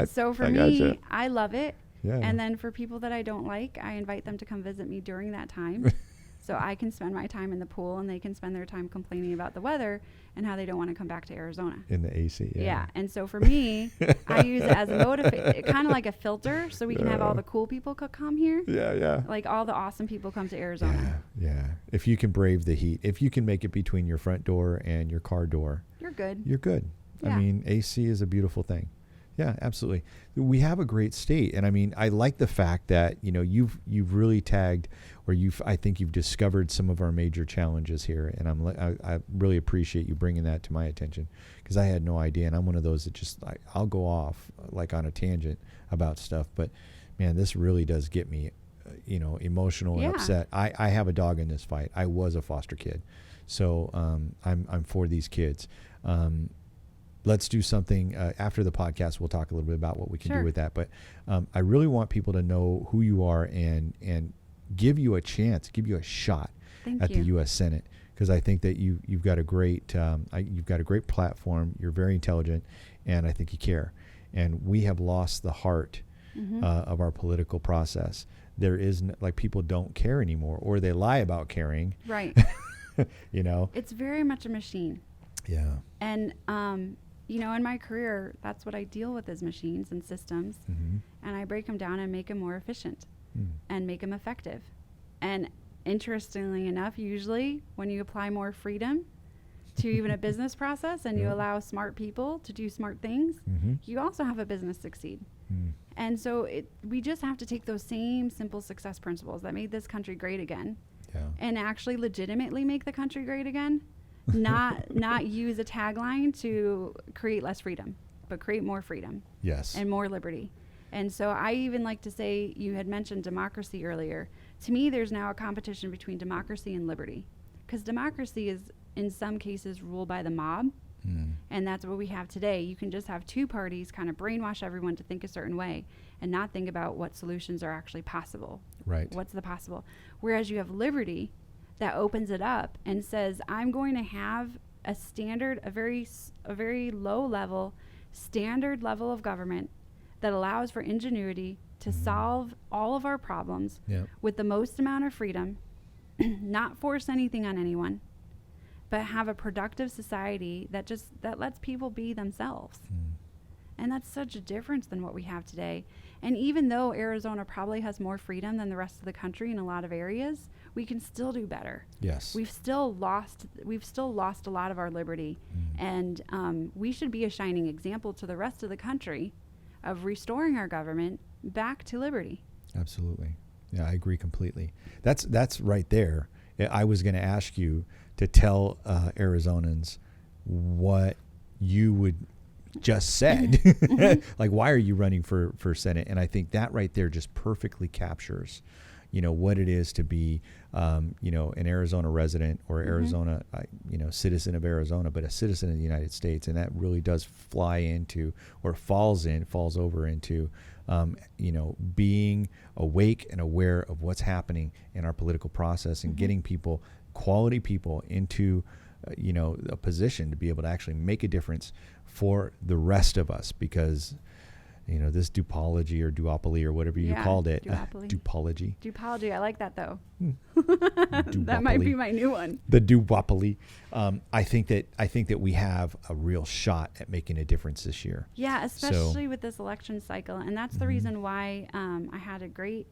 So for me, gotcha. I love it. Yeah. And then for people that I don't like, I invite them to come visit me during that time. So I can spend my time in the pool, and they can spend their time complaining about the weather and how they don't want to come back to Arizona. In the AC, Yeah. And so for me, I use it as a motivator, kind of like a filter, so we can have all the cool people come here. Yeah. Like all the awesome people come to Arizona. Yeah. If you can brave the heat, if you can make it between your front door and your car door, You're good. You're good. Yeah. I mean, AC is a beautiful thing. Yeah, absolutely. We have a great state, and I mean, I like the fact that you've really tagged, or I think you've discovered some of our major challenges here, and I really appreciate you bringing that to my attention, because I had no idea, and I'm one of those that just I'll go off like on a tangent about stuff, but man, this really does get me, emotional and upset. I have a dog in this fight. I was a foster kid, so I'm for these kids. let's do something after the podcast. We'll talk a little bit about what we can Sure. do with that. But I really want people to know who you are and give you a chance, give you a shot Thank at you. the U.S. Senate, because I think that you've got a great platform. You're very intelligent, and I think you care. And we have lost the heart of our political process. There is like people don't care anymore, or they lie about caring. Right. You know. It's very much a machine. Yeah. And, you know, in my career, that's what I deal with is machines and systems. Mm-hmm. And I break them down and make them more efficient Mm. and make them effective. And interestingly enough, usually when you apply more freedom to even a business process and you Yeah. allow smart people to do smart things, Mm-hmm. you also have a business succeed. Mm. And so we just have to take those same simple success principles that made this country great again Yeah. and actually legitimately make the country great again. Not use a tagline to create less freedom, but create more freedom Yes. and more liberty. And so I even like to say, you had mentioned democracy earlier. To me, there's now a competition between democracy and liberty, because democracy is in some cases ruled by the mob. Mm. And that's what we have today. You can just have two parties kind of brainwash everyone to think a certain way and not think about what solutions are actually possible. Right. What's the possible? Whereas you have liberty that opens it up and says, I'm going to have a standard, a very low level, standard level of government that allows for ingenuity to solve all of our problems Yeah. with the most amount of freedom, not force anything on anyone, but have a productive society that lets people be themselves. Mm. And that's such a difference than what we have today. And even though Arizona probably has more freedom than the rest of the country in a lot of areas, we can still do better. Yes. We've still lost a lot of our liberty. Mm. And we should be a shining example to the rest of the country of restoring our government back to liberty. Absolutely. Yeah, I agree completely. That's right there. I was going to ask you to tell Arizonans what you would just said. Like, why are you running for Senate? And I think that right there just perfectly captures, what it is to be, an Arizona resident or Arizona, citizen of Arizona, but a citizen of the United States. And that really does fly into or falls over into, being awake and aware of what's happening in our political process and getting people, quality people into, a position to be able to actually make a difference for the rest of us, because this dupology or duopoly or whatever you called it. Duopoly. Duopology. I like that though. Duopoly. That might be my new one. The duopoly. I think that we have a real shot at making a difference this year. Yeah, especially with this election cycle. And that's the reason why I had a great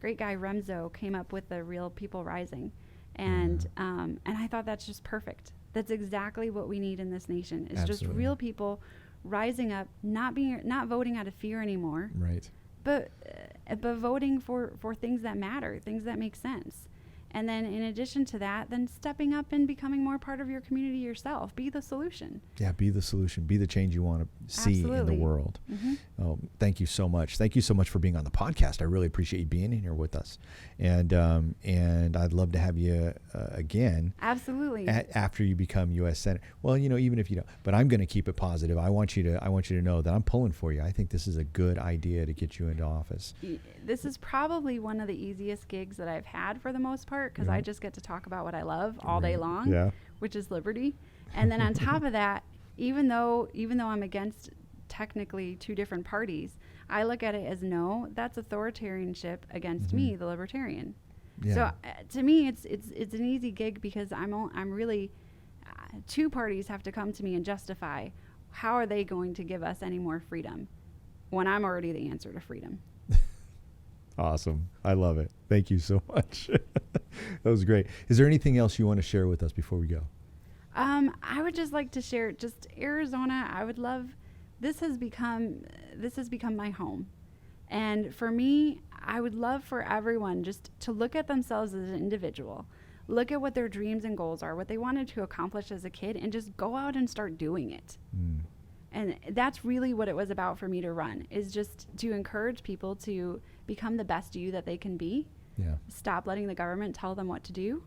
guy, Remzo, came up with the Real People Rising. And I thought that's just perfect. That's exactly what we need in this nation. Is just real people rising up, not voting out of fear anymore, right? But voting for things that matter, things that make sense. And then in addition to that, then stepping up and becoming more part of your community yourself. Be the solution. Yeah, be the solution. Be the change you want to see in the world. Oh, thank you so much. Thank you so much for being on the podcast. I really appreciate you being in here with us. And I'd love to have you again. Absolutely. After you become U.S. Senator. Well, even if you don't. But I'm going to keep it positive. I want you to know that I'm pulling for you. I think this is a good idea to get you into office. This is probably one of the easiest gigs that I've had for the most part, because I just get to talk about what I love all day long, which is liberty. And then on top of that, even though I'm against technically two different parties, I look at it as that's authoritarianship against me, the libertarian. Yeah. So to me, it's an easy gig, because I'm really two parties have to come to me and justify how are they going to give us any more freedom when I'm already the answer to freedom. Awesome. I love it. Thank you so much. That was great. Is there anything else you want to share with us before we go? I would just like to share just Arizona. I would love, this has become my home. And for me, I would love for everyone just to look at themselves as an individual, look at what their dreams and goals are, what they wanted to accomplish as a kid, and just go out and start doing it. And that's really what it was about for me to run, is just to encourage people to become the best you that they can be. Yeah. Stop letting the government tell them what to do.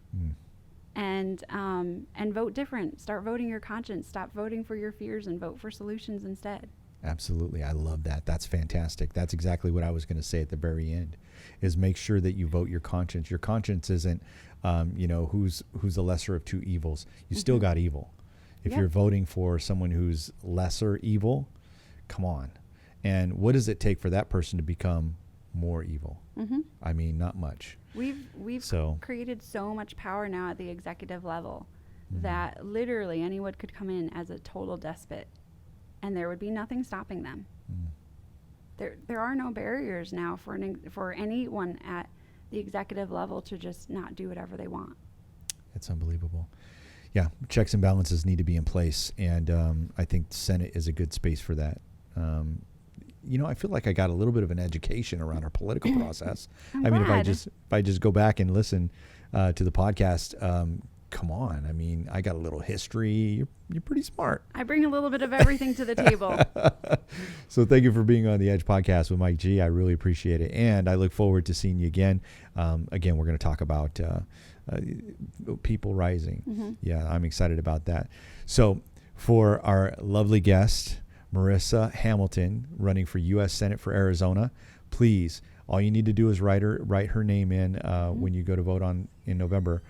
and vote different. Start voting your conscience. Stop voting for your fears and vote for solutions instead. Absolutely. I love that. That's fantastic. That's exactly what I was going to say at the very end, is make sure that you vote your conscience. Your conscience isn't, who's the lesser of two evils. You still got evil. If you're voting for someone who's lesser evil, come on. And what does it take for that person to become more evil? I mean, not much. We've created so much power now at the executive level that literally anyone could come in as a total despot, and there would be nothing stopping them. There are no barriers now for anyone at the executive level to just not do whatever they want. It's unbelievable. Yeah, checks and balances need to be in place, and I think the Senate is a good space for that. I feel like I got a little bit of an education around our political process. I mean, if I just go back and listen to the podcast, come on. I mean, I got a little history. You're pretty smart. I bring a little bit of everything to the table. So thank you for being on the Edge podcast with Mike G. I really appreciate it. And I look forward to seeing you again. Again, we're going to talk about people rising. Yeah, I'm excited about that. So for our lovely guest, Merissa Hamilton, running for U.S. Senate for Arizona, please, all you need to do is write her name in when you go to vote in November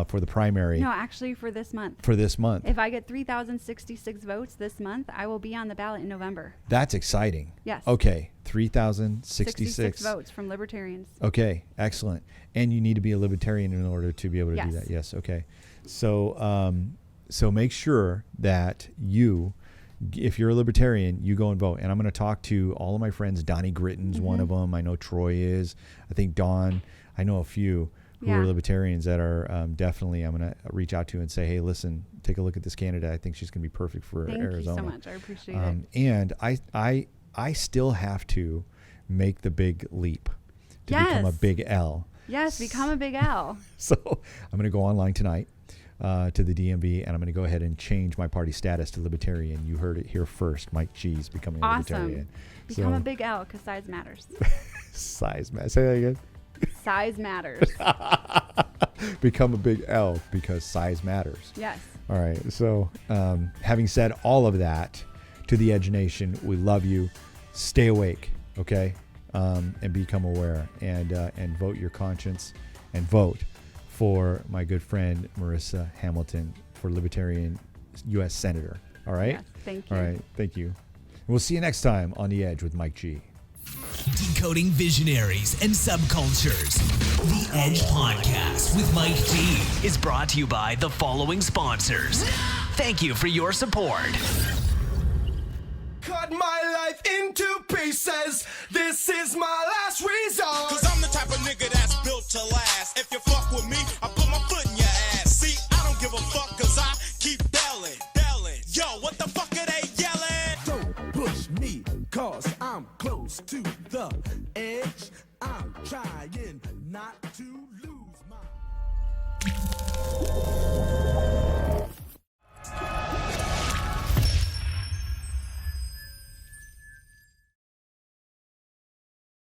for the primary. No, actually for this month. For this month. If I get 3,066 votes this month, I will be on the ballot in November. That's exciting. Yes. Okay, 3,066 votes from Libertarians. Okay, excellent. And you need to be a Libertarian in order to be able to do that. Yes, okay. So make sure that if you're a Libertarian, you go and vote. And I'm going to talk to all of my friends. Donnie Gritton's one of them. I know Troy is. I think Dawn. I know a few who are Libertarians that are definitely I'm going to reach out to and say, hey, listen, take a look at this candidate. I think she's going to be perfect for Arizona. Thank you so much. I appreciate it. And I still have to make the big leap to become a big L. Yes, become a big L. So I'm going to go online tonight to the DMV, and I'm going to go ahead and change my party status to Libertarian. You heard it here first. Mike G's becoming a Libertarian. Become a big L because size matters. Size matters. Say that again. Size matters. Become a big L because size matters. Yes. All right. So having said all of that, to the Edge Nation, we love you. Stay awake, okay? And become aware and vote your conscience and vote for my good friend Merissa Hamilton for Libertarian U.S. Senator. All right? Yes, thank you. All right. Thank you. We'll see you next time on The Edge with Mike G. Decoding visionaries and subcultures. The Edge Podcast with Mike G is brought to you by the following sponsors. Thank you for your support. Cut my life into pieces. This is my last resort. 'Cause I'm the type of nigga that's built to last. If you fuck with me, I put